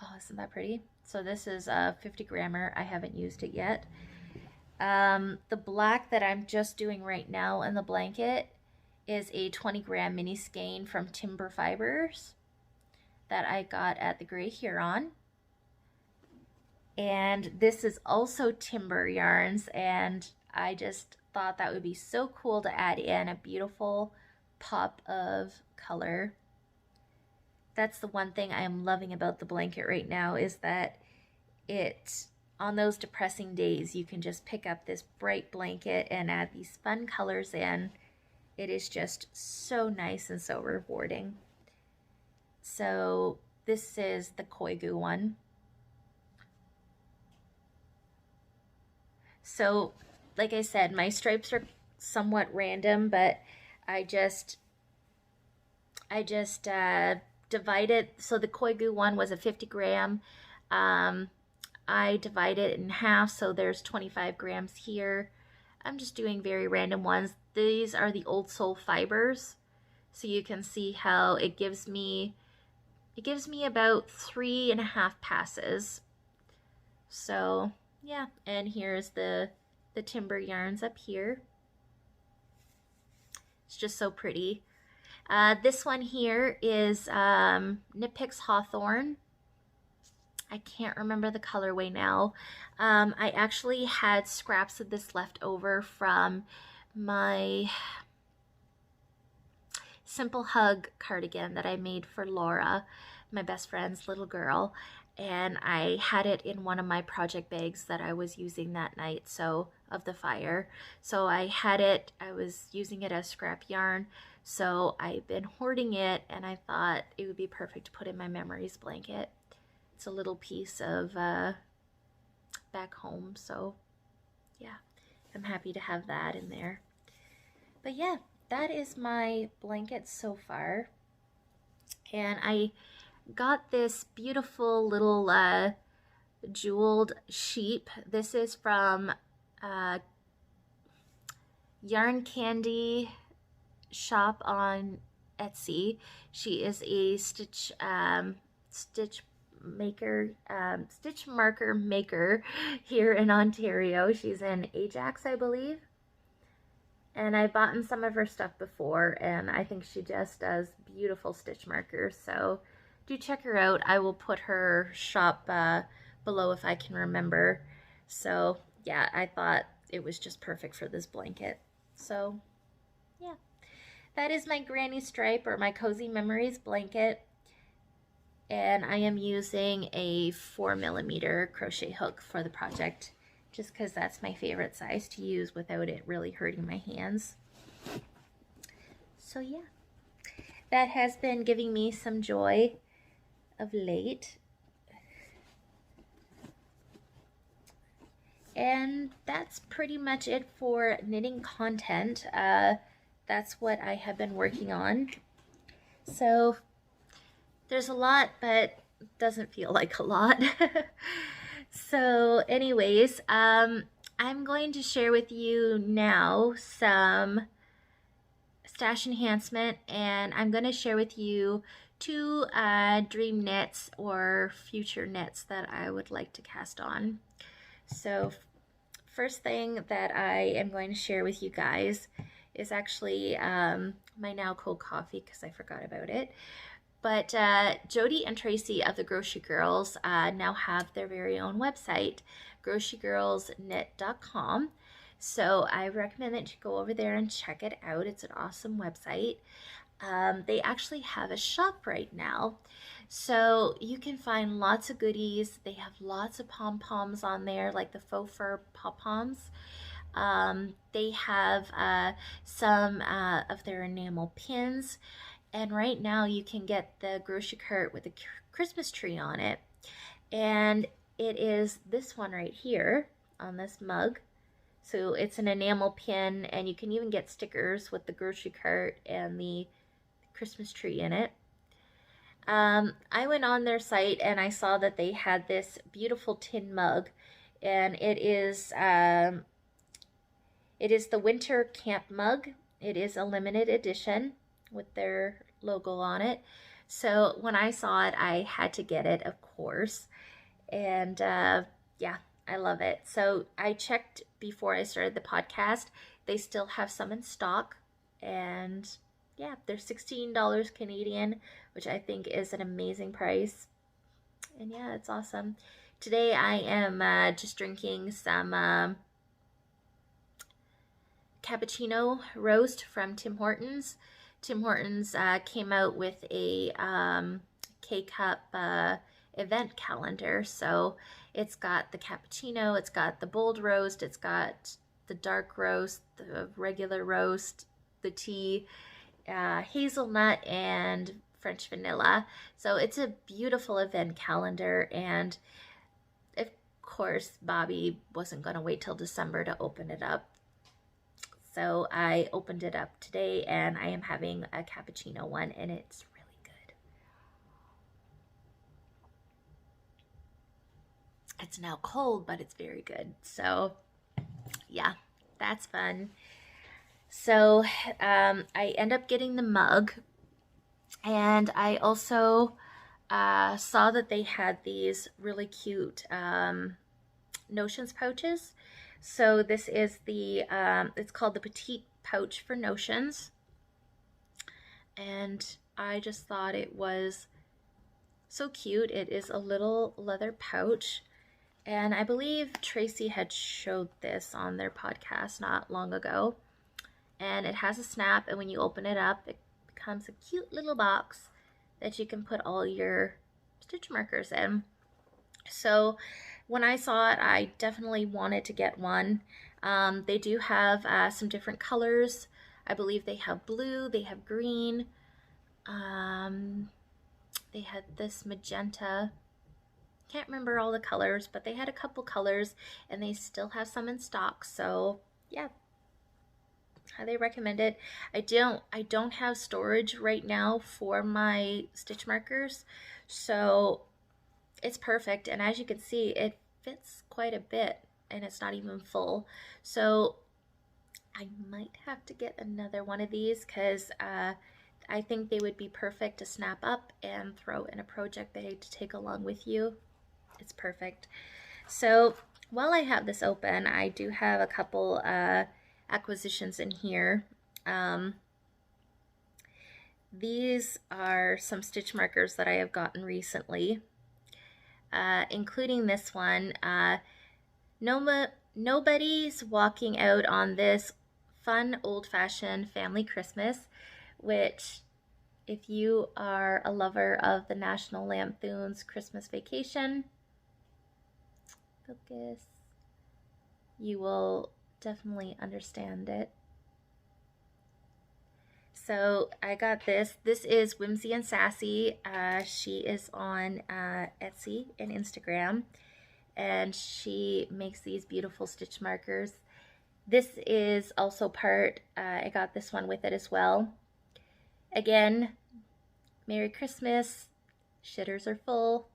Speaker 1: Oh, isn't that pretty? So this is a 50 grammer. I haven't used it yet. The black that I'm just doing right now in the blanket is a 20 gram mini skein from Timber Fibers that I got at the Grey Huron. And this is also Timber Yarns, and I just thought that would be so cool to add in a beautiful pop of color. That's the one thing I am loving about the blanket right now, is that on those depressing days, you can just pick up this bright blanket and add these fun colors in. It is just so nice and so rewarding. So this is the Koigu one. So like I said, my stripes are somewhat random, but I just divided. So the Koigu one was a 50 gram. I divide it in half, so there's 25 grams here. I'm just doing very random ones. These are the Old Soul fibers, so you can see how it gives me about 3.5 passes. So yeah, and here's the Timber Yarns up here. It's just so pretty. This one here is Knit Picks Hawthorne. I can't remember the colorway now. I actually had scraps of this left over from my Simple Hug cardigan that I made for Laura, my best friend's little girl, and I had it in one of my project bags that I was using that night, so of the fire. So I was using it as scrap yarn, so I've been hoarding it, and I thought it would be perfect to put in my memories blanket. It's a little piece of back home, so yeah, I'm happy to have that in there. But yeah, that is my blanket so far. And I got this beautiful little jeweled sheep. This is from Yarn Candy shop on Etsy. She is a stitch marker maker here in Ontario. She's in Ajax, I believe. And I've bought some of her stuff before, and I think she just does beautiful stitch markers. So do check her out. I will put her shop below if I can remember. So yeah, I thought it was just perfect for this blanket. So yeah, that is my granny stripe, or my cozy memories blanket. And I am using a 4mm crochet hook for the project, just because that's my favorite size to use without it really hurting my hands. So yeah, that has been giving me some joy of late. And that's pretty much it for knitting content. That's what I have been working on. So there's a lot, but it doesn't feel like a lot. So anyways, I'm going to share with you now some stash enhancement, and I'm going to share with you two dream knits or future knits that I would like to cast on. So first thing that I am going to share with you guys is actually my now cold coffee, because I forgot about it. But Jody and Tracy of the Grocery Girls now have their very own website, grocerygirlsknit.com. So I recommend that you go over there and check it out. It's an awesome website. They actually have a shop right now. So you can find lots of goodies. They have lots of pom-poms on there, like the faux fur pom-poms. They have some of their enamel pins. And right now you can get the grocery cart with a Christmas tree on it. And it is this one right here on this mug. So it's an enamel pin, and you can even get stickers with the grocery cart and the Christmas tree in it. I went on their site and I saw that they had this beautiful tin mug, and it is the winter camp mug. It is a limited edition with their logo on it. So when I saw it, I had to get it, of course. And yeah, I love it. So I checked before I started the podcast. They still have some in stock. And yeah, they're $16 Canadian, which I think is an amazing price. And yeah, it's awesome. Today I am just drinking some cappuccino roast from Tim Hortons. Tim Hortons came out with a K-Cup event calendar. So it's got the cappuccino, it's got the bold roast, it's got the dark roast, the regular roast, the tea, hazelnut, and French vanilla. So it's a beautiful event calendar, and of course Bobby wasn't going to wait till December to open it up. So I opened it up today, and I am having a cappuccino one, and it's really good. It's now cold, but it's very good. So yeah, that's fun. So I end up getting the mug, and I also saw that they had these really cute Notions pouches. So this is the, it's called the Petite Pouch for Notions. And I just thought it was so cute. It is a little leather pouch. And I believe Tracy had showed this on their podcast not long ago. And it has a snap, and when you open it up, it becomes a cute little box that you can put all your stitch markers in. So when I saw it, I definitely wanted to get one. They do have some different colors. I believe they have blue, they have green, they had this magenta. Can't remember all the colors, but they had a couple colors, and they still have some in stock. So yeah, highly recommend it. I don't have storage right now for my stitch markers, so it's perfect. And as you can see, it fits quite a bit, and it's not even full. So I might have to get another one of these, because I think they would be perfect to snap up and throw in a project bag to take along with you. It's perfect. So while I have this open, I do have a couple acquisitions in here. These are some stitch markers that I have gotten recently, including this one. Nobody's walking out on this fun old-fashioned family Christmas, which, if you are a lover of the National Lampoon's Christmas Vacation, focus, you will definitely understand it. So I got this. This is Whimsy and Sassy. She is on Etsy and Instagram, and she makes these beautiful stitch markers. This is also part, I got this one with it as well. Again, Merry Christmas, shitters are full,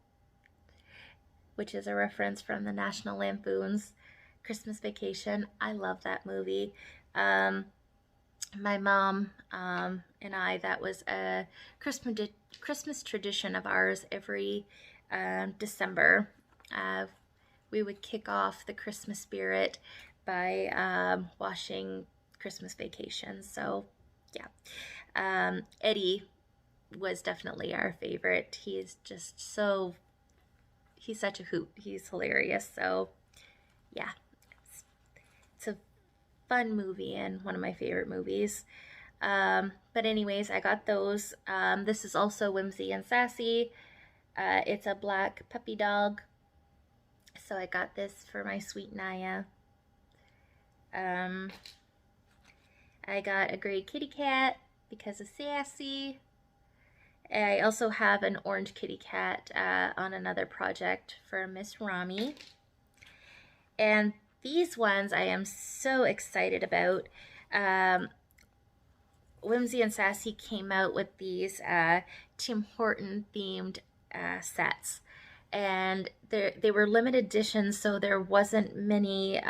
Speaker 1: which is a reference from the National Lampoon's Christmas Vacation. I love that movie. Um, my mom and I, that was a Christmas tradition of ours every December. Uh, we would kick off the Christmas spirit by watching Christmas Vacation. So, yeah. Eddie was definitely our favorite. He's such a hoot. He's hilarious. So, yeah, it's a fun movie and one of my favorite movies. But anyways, I got those. This is also Whimsy and Sassy. It's a black puppy dog. So I got this for my sweet Naya. I got a gray kitty cat because of Sassy. I also have an orange kitty cat on another project for Miss Rami. And these ones I am so excited about. Whimsy and Sassy came out with these Tim Horton themed sets. And they were limited editions, so there wasn't many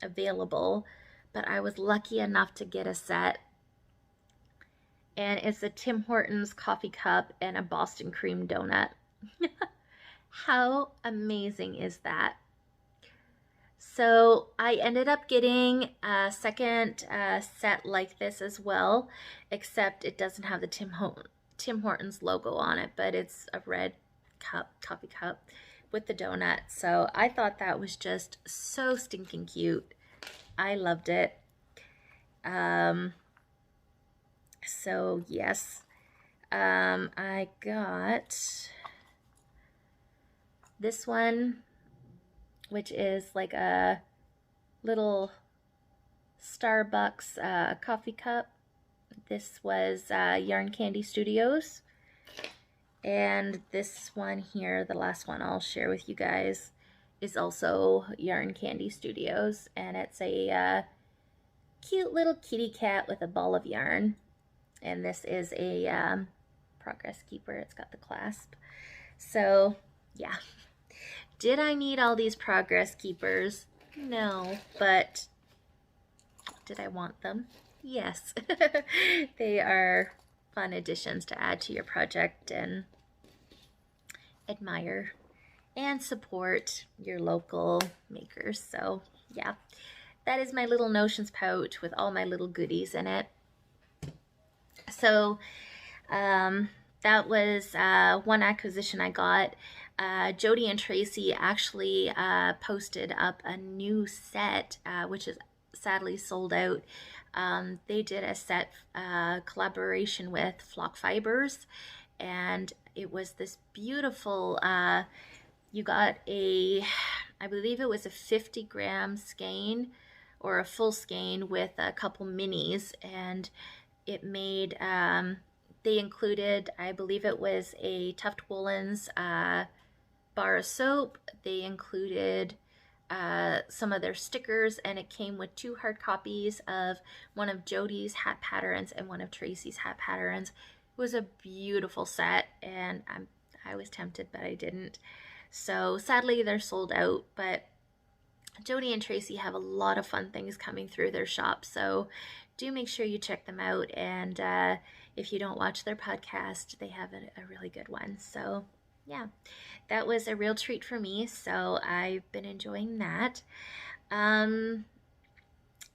Speaker 1: available. But I was lucky enough to get a set. And it's a Tim Hortons coffee cup and a Boston cream donut. How amazing is that? So I ended up getting a second set like this as well, except it doesn't have the Tim Hortons logo on it, but it's a red coffee cup with the donut. So I thought that was just so stinking cute. I loved it. So yes, I got this one, which is like a little Starbucks coffee cup. This was Yarn Candy Studios. And this one here, the last one I'll share with you guys, is also Yarn Candy Studios. And it's a cute little kitty cat with a ball of yarn. And this is a progress keeper. It's got the clasp. So, yeah. Did I need all these progress keepers? No, but did I want them? Yes. They are fun additions to add to your project and admire and support your local makers. So, yeah. That is my little notions pouch with all my little goodies in it. So, that was one acquisition I got. Jody and Tracy actually posted up a new set, which is sadly sold out. They did a set collaboration with Flock Fibers, and it was this beautiful, you got I believe it was a 50-gram skein or a full skein with a couple minis, and it made, they included, I believe it was a Tuft Woolens bar of soap. They included some of their stickers, and it came with 2 hard copies of one of Jody's hat patterns and one of Tracy's hat patterns. It was a beautiful set, and I was tempted, but I didn't. So sadly, they're sold out, but Jody and Tracy have a lot of fun things coming through their shop, so do make sure you check them out. And if you don't watch their podcast, they have a really good one. So yeah, that was a real treat for me. So I've been enjoying that.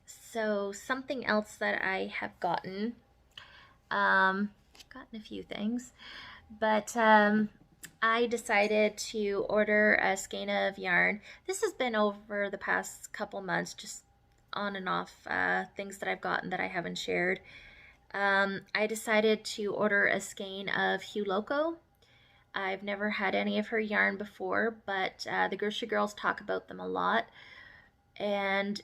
Speaker 1: So something else that I have gotten a few things, but I decided to order a skein of yarn. This has been over the past couple months, just on and off things that I've gotten that I haven't shared. I decided to order a skein of Hugh Loco. I've never had any of her yarn before, but the Grocery Girls talk about them a lot. And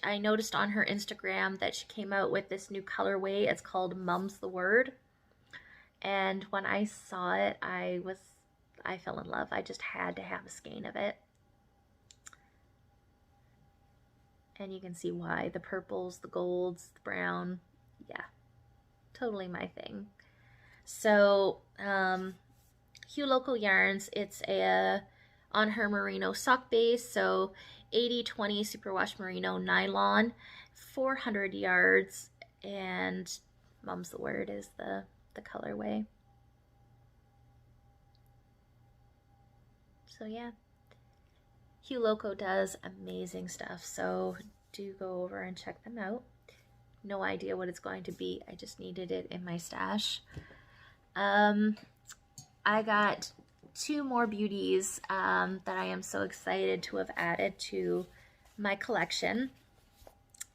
Speaker 1: I noticed on her Instagram that she came out with this new colorway. It's called Mum's the Word. And when I saw it, I fell in love. I just had to have a skein of it. And you can see why. The purples, the golds, the brown. Yeah, totally my thing. So, Hugh Local Yarns, it's on her merino sock base. So 80/20 superwash merino nylon, 400 yards, and Mum's the Word is the colorway. So yeah, Hue Loco does amazing stuff, so do go over and check them out. No idea what it's going to be. I just needed it in my stash. I got two more beauties that I am so excited to have added to my collection.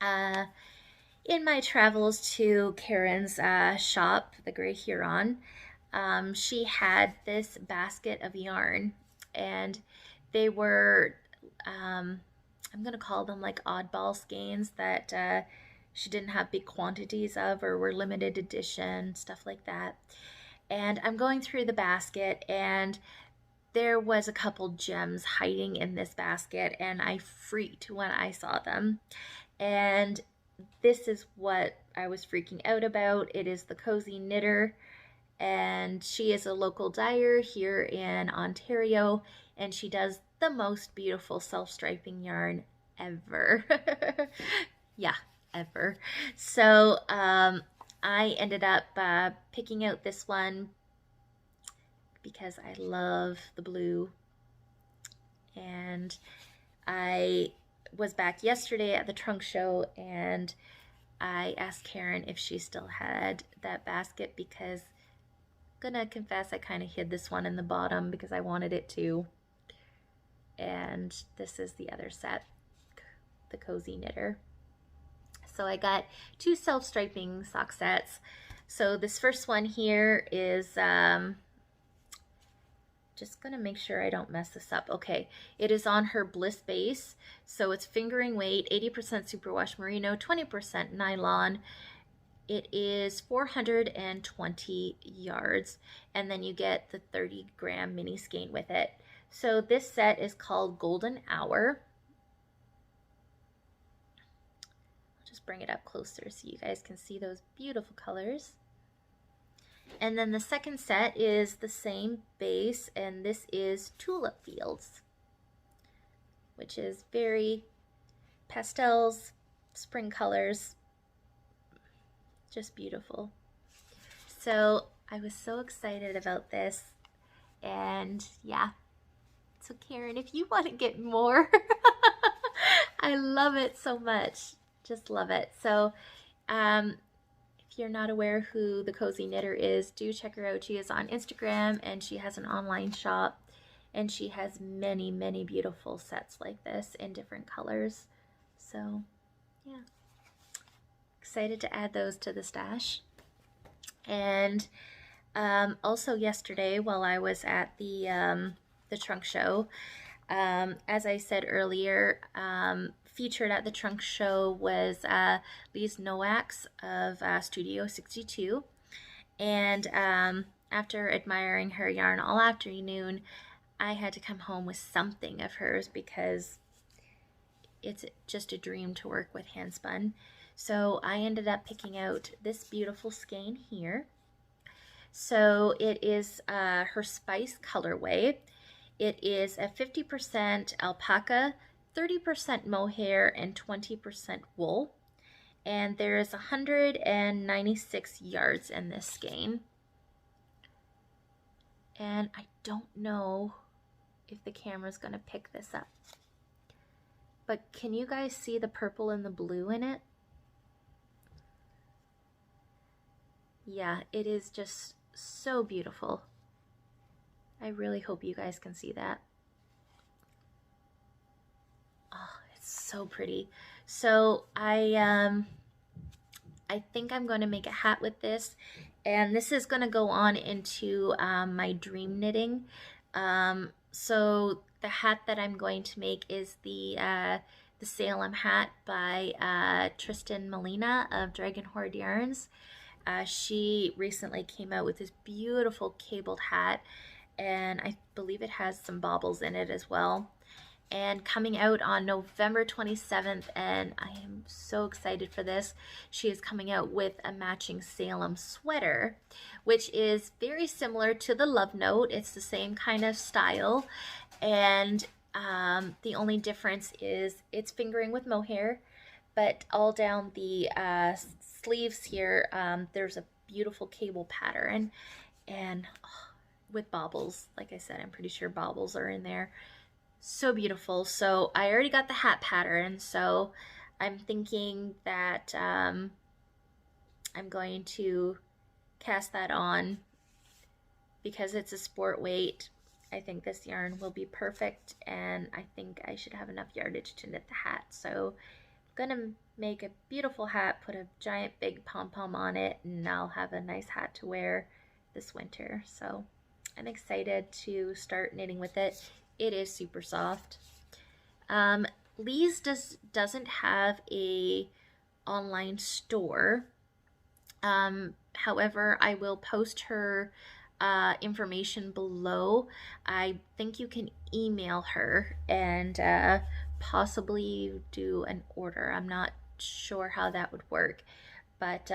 Speaker 1: In my travels to Karen's shop, the Grey Huron, she had this basket of yarn, and they were, I'm going to call them like oddball skeins that she didn't have big quantities of or were limited edition, stuff like that. And I'm going through the basket, and there was a couple gems hiding in this basket, and I freaked when I saw them. And this is what I was freaking out about. It is the Cozy Knitter, and she is a local dyer here in Ontario, and she does the most beautiful self-striping yarn ever. Yeah, ever. So I ended up picking out this one because I love the blue, and I was back yesterday at the trunk show, and I asked Karen if she still had that basket, because I'm gonna confess I kind of hid this one in the bottom because I wanted it too. And this is the other set, the Cozy Knitter. So I got two self-striping sock sets. So this first one here is just gonna make sure I don't mess this up. Okay, it is on her Bliss base, so it's fingering weight, 80% superwash merino, 20% nylon. It is 420 yards, and then you get the 30-gram mini skein with it. So this set is called Golden Hour. I'll just bring it up closer so you guys can see those beautiful colors. And then the second set is the same base, and this is Tulip Fields, which is very pastels, spring colors, just beautiful. So I was so excited about this, and yeah. So Karen, if you want to get more, I love it so much. Just love it. So if you're not aware who the Cozy Knitter is, do check her out. She is on Instagram, and she has an online shop, and she has many, many beautiful sets like this in different colors. So yeah, excited to add those to the stash. And also yesterday, while I was at the trunk show, as I said earlier, featured at the trunk show was Lise Nowak's of Studio 62. And after admiring her yarn all afternoon, I had to come home with something of hers because it's just a dream to work with hand spun. So I ended up picking out this beautiful skein here. So it is her Spice colorway. It is a 50% alpaca, 30% mohair, and 20% wool. And there is 196 yards in this skein. And I don't know if the camera's gonna pick this up, but can you guys see the purple and the blue in it? Yeah, it is just so beautiful. I really hope you guys can see that. Oh, it's so pretty. So I think I'm going to make a hat with this, and this is going to go on into my dream knitting. So the hat that I'm going to make is the Salem hat by Tristan Molina of Dragon Horde Yarns. She recently came out with this beautiful cabled hat, and I believe it has some baubles in it as well. And coming out on November 27th, and I am so excited for this, she is coming out with a matching Salem sweater, which is very similar to the Love Note. It's the same kind of style, and The only difference is it's fingering with mohair, but all down the sleeves here, there's a beautiful cable pattern, and with baubles. Like I said, I'm pretty sure baubles are in there. So beautiful. So I already got the hat pattern, so I'm thinking that I'm going to cast that on because it's a sport weight. I think this yarn will be perfect, and I think I should have enough yardage to knit the hat. So I'm gonna make a beautiful hat, put a giant big pom-pom on it, and I'll have a nice hat to wear this winter. So I'm excited to start knitting with it. It is super soft. Lee's doesn't have a online store. However, I will post her information below. I think you can email her and possibly do an order. I'm not sure how that would work, but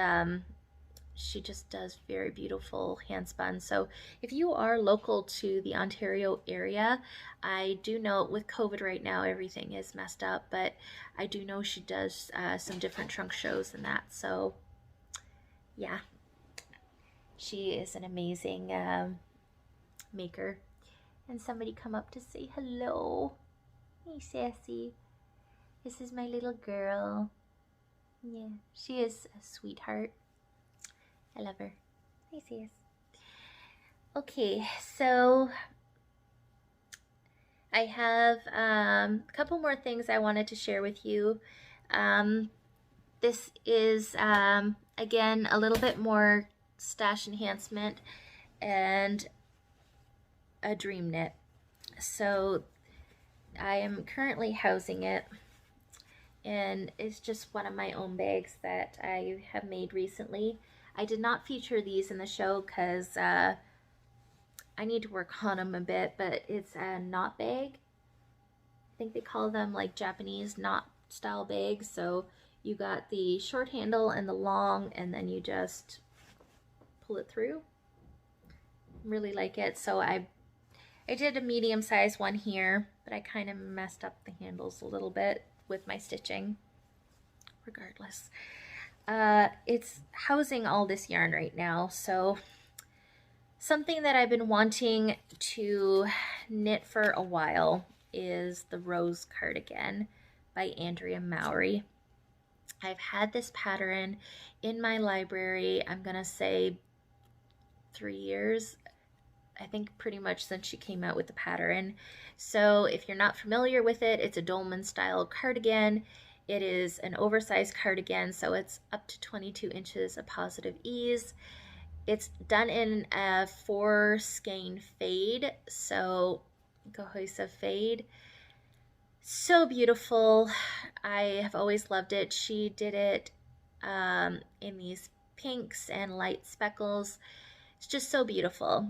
Speaker 1: she just does very beautiful hand spun. So if you are local to the Ontario area, I do know with COVID right now everything is messed up, but I do know she does some different trunk shows and that. So yeah, she is an amazing maker. And somebody come up to say hello. Hey, Sassy. This is my little girl. Yeah, she is a sweetheart. I love her. Hi, Sass. Okay, so I have a couple more things I wanted to share with you. This is, again, a little bit more stash enhancement and a dream knit. So I am currently housing it, and it's just one of my own bags that I have made recently. I did not feature these in the show because I need to work on them a bit, but it's a knot bag. I think they call them like Japanese knot style bags. So you got the short handle and the long, and then you just pull it through. Really like it. So I did a medium size one here, but I kind of messed up the handles a little bit with my stitching. Regardless, it's housing all this yarn right now. So something that I've been wanting to knit for a while is the Rose Cardigan by Andrea Mowry. I've had this pattern in my library, I'm gonna say 3 years. I think pretty much since she came out with the pattern. So if you're not familiar with it, it's a dolman style cardigan. It is an oversized cardigan, so it's up to 22 inches of positive ease. It's done in a 4 skein fade, so cohesive fade. So beautiful. I have always loved it. She did it in these pinks and light speckles. It's just so beautiful.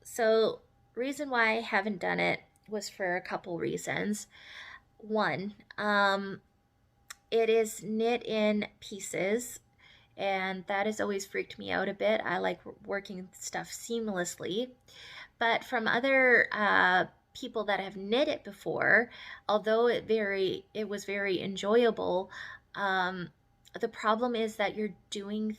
Speaker 1: So reason why I haven't done it was for a couple reasons. One, it is knit in pieces, and that has always freaked me out a bit. I like working stuff seamlessly, but from other people that have knit it before, although it was very enjoyable, the problem is that you're doing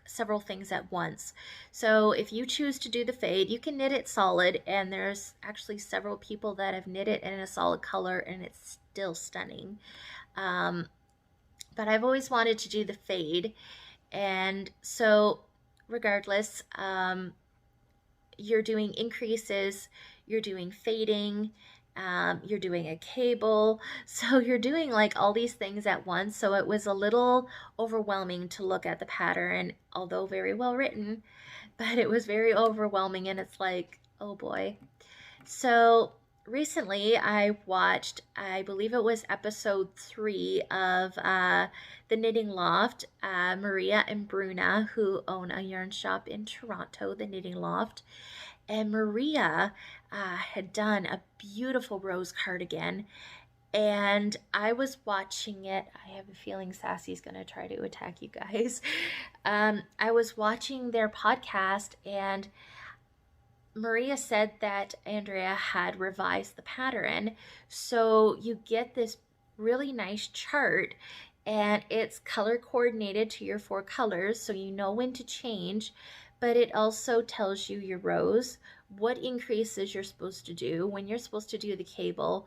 Speaker 1: several things at once. So if you choose to do the fade, you can knit it solid, and there's actually several people that have knit it in a solid color and it's still stunning. But I've always wanted to do the fade, and so regardless, you're doing increases, you're doing fading, you're doing a cable, so you're doing like all these things at once. So it was a little overwhelming to look at the pattern, although very well written, but it was very overwhelming, and it's like, oh boy. So recently I watched, I believe it was episode 3 of the Knitting Loft, Maria and Bruna, who own a yarn shop in Toronto, the Knitting Loft. And Maria had done a beautiful rose cardigan, and I was watching it. I have a feeling Sassy's going to try to attack you guys. I was watching their podcast, and Maria said that Andrea had revised the pattern. So you get this really nice chart, and it's color coordinated to your 4 colors, so you know when to change, but it also tells you your rows, what increases you're supposed to do, when you're supposed to do the cable.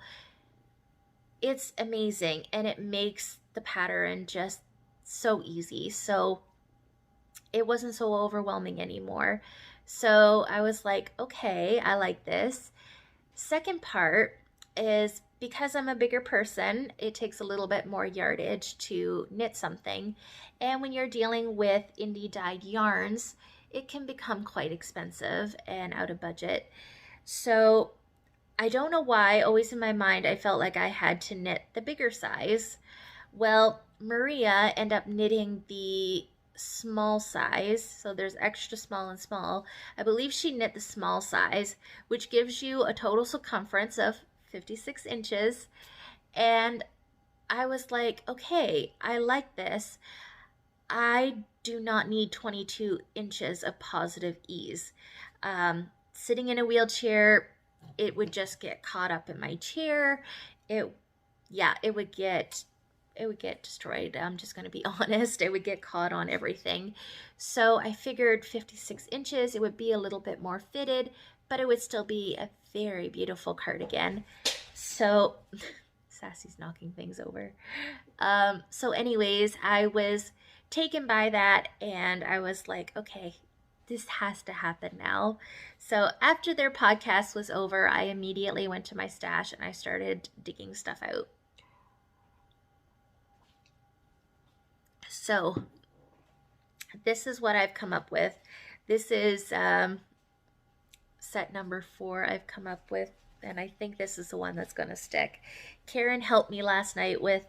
Speaker 1: It's amazing, and it makes the pattern just so easy. So it wasn't so overwhelming anymore. So I was like, okay, I like this. Second part is because I'm a bigger person, it takes a little bit more yardage to knit something. And when you're dealing with indie dyed yarns, it can become quite expensive and out of budget. So I don't know why, always in my mind, I felt like I had to knit the bigger size. Well, Maria ended up knitting the small size, so there's extra small and small. I believe she knit the small size, which gives you a total circumference of 56 inches. And I was like, okay, I like this. I do not need 22 inches of positive ease. Sitting in a wheelchair, it would just get caught up in my chair. It, yeah, it would get destroyed. I'm just going to be honest. It would get caught on everything. So I figured 56 inches, it would be a little bit more fitted, but it would still be a very beautiful cardigan. So Sassy's knocking things over. So anyways, I was taken by that, and I was like, okay, this has to happen now. So after their podcast was over, I immediately went to my stash and I started digging stuff out. So this is what I've come up with. This is set number 4 I've come up with, and I think this is the one that's going to stick. Karen helped me last night with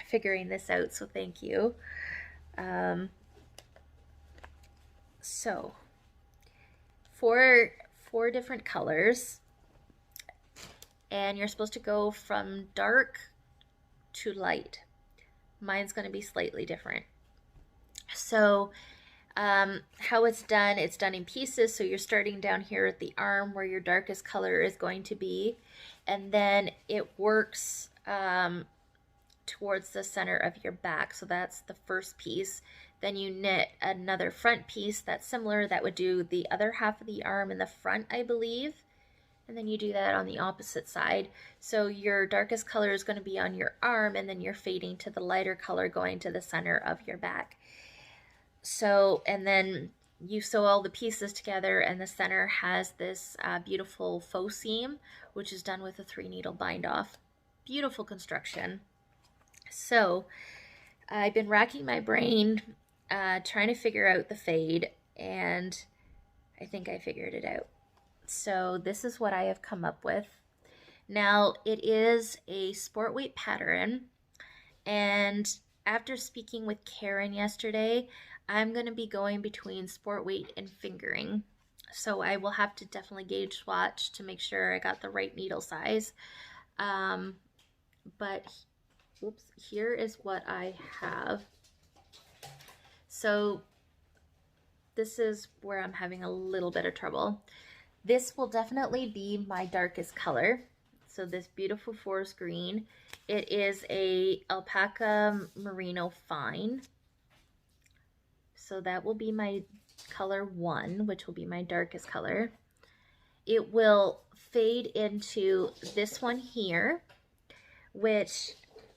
Speaker 1: figuring this out, so thank you. So 4 different colors, and you're supposed to go from dark to light. Mine's going to be slightly different. So how it's done in pieces. So you're starting down here at the arm where your darkest color is going to be, and then it works towards the center of your back. So that's the first piece. Then you knit another front piece that's similar, that would do the other half of the arm in the front, I believe. And then you do that on the opposite side. So your darkest color is going to be on your arm, and then you're fading to the lighter color going to the center of your back. So, and then you sew all the pieces together, and the center has this beautiful faux seam, which is done with a 3-needle bind off. Beautiful construction. So I've been racking my brain trying to figure out the fade, and I think I figured it out. So this is what I have come up with. Now, it is a sport weight pattern, and after speaking with Karen yesterday, I'm going to be going between sport weight and fingering. So I will have to definitely gauge swatch to make sure I got the right needle size. But oops, here is what I have. So this is where I'm having a little bit of trouble. This will definitely be my darkest color. So this beautiful forest green. It is a alpaca merino fine. So that will be my color 1, which will be my darkest color. It will fade into this one here, which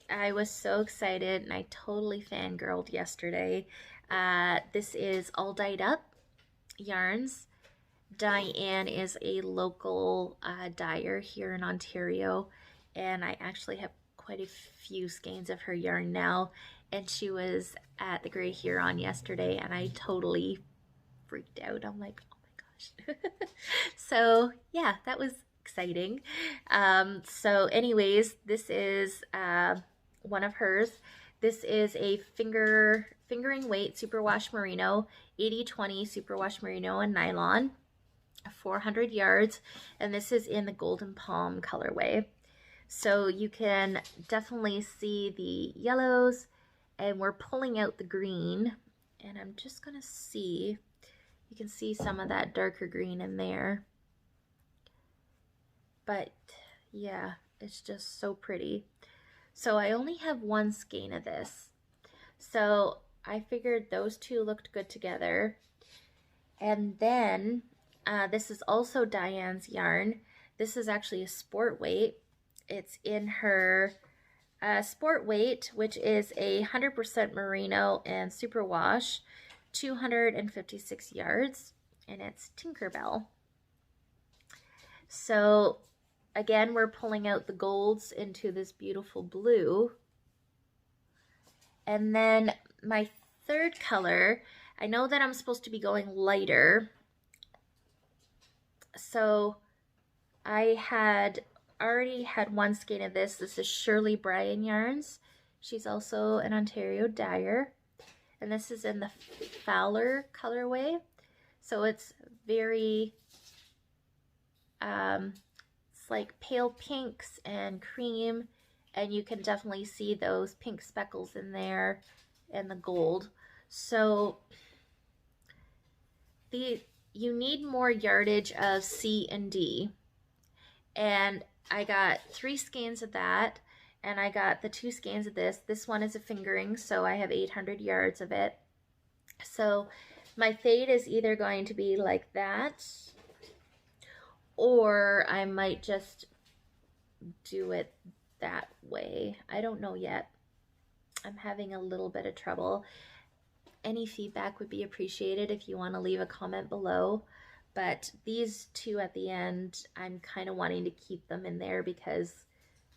Speaker 1: I was so excited, and I totally fangirled yesterday. This is All Dyed Up Yarns. Diane is a local dyer here in Ontario, and I actually have quite a few skeins of her yarn now, and she was at the Grey Huron yesterday, and I totally freaked out. I'm like, oh my gosh. So yeah, that was exciting. So anyways, this is one of hers. This is a fingering weight superwash merino, 80/20 superwash merino and nylon, 400 yards, and this is in the Golden Palm colorway. So you can definitely see the yellows, and we're pulling out the green, and I'm just gonna see You can see some of that darker green in there. But yeah, it's just so pretty. So I only have one skein of this. So I figured those two looked good together. And then this is also Diane's yarn. This is actually a sport weight. It's in her sport weight, which is 100% merino and superwash, 256 yards, and it's Tinkerbell. So again, we're pulling out the golds into this beautiful blue. And then my third color, I know that I'm supposed to be going lighter. So I had already had one skein of this. This is Shirley Bryan Yarns. She's also an Ontario dyer. And this is in the Fowler colorway. So it's very, it's like pale pinks and cream. And you can definitely see those pink speckles in there and the gold. So you need more yardage of C and D. And I got 3 skeins of that, and I got the 2 skeins of this. This one is a fingering, so I have 800 yards of it. So my fade is either going to be like that, or I might just do it that way. I don't know yet. I'm having a little bit of trouble. Any feedback would be appreciated if you want to leave a comment below. But these two at the end, I'm kind of wanting to keep them in there because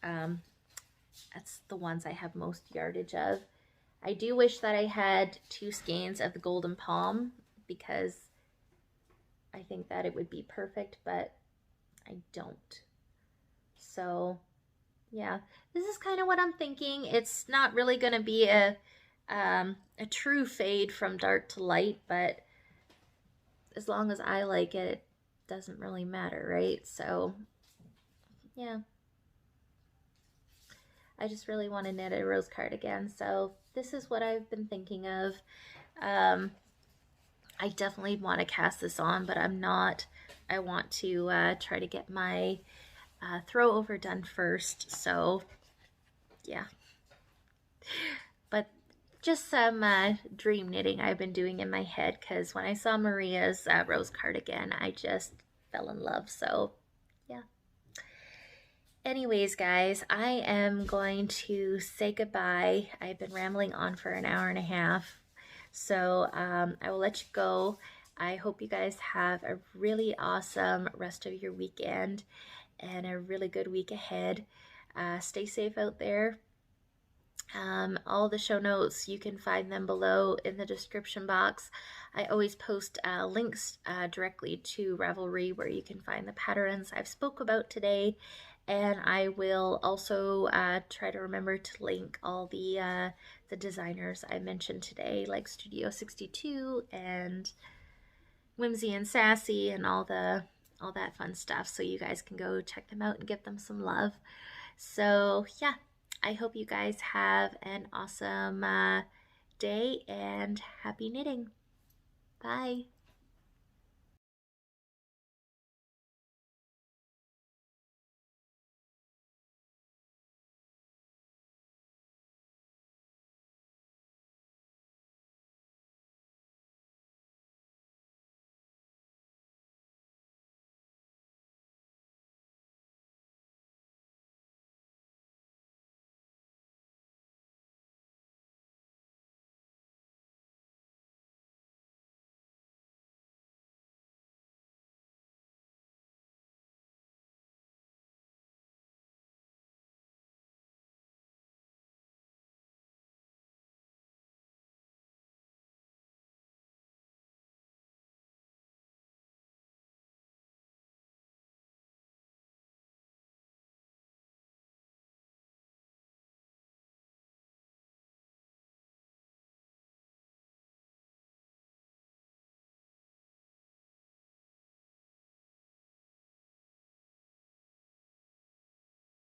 Speaker 1: that's the ones I have most yardage of. I do wish that I had 2 skeins of the Golden Palm because I think that it would be perfect, but I don't. So yeah, this is kind of what I'm thinking. It's not really going to be a true fade from dark to light, but as long as I like it, it doesn't really matter, right? So yeah, I just really want to knit a rose cardigan, so this is what I've been thinking of. I definitely want to cast this on, but I'm not. I want to try to get my throw over done first, so yeah. But just some dream knitting I've been doing in my head, because when I saw Maria's rose cardigan, I just fell in love. So yeah. Anyways, guys, I am going to say goodbye. I've been rambling on for an hour and a half, so I will let you go. I hope you guys have a really awesome rest of your weekend and a really good week ahead. Stay safe out there. All the show notes, you can find them below in the description box. I always post links directly to Ravelry where you can find the patterns I've spoke about today, and I will also try to remember to link all the designers I mentioned today, like Studio 62 and Whimsy and Sassy and all that fun stuff, so you guys can go check them out and give them some love. So yeah, I hope you guys have an awesome day and happy knitting. Bye.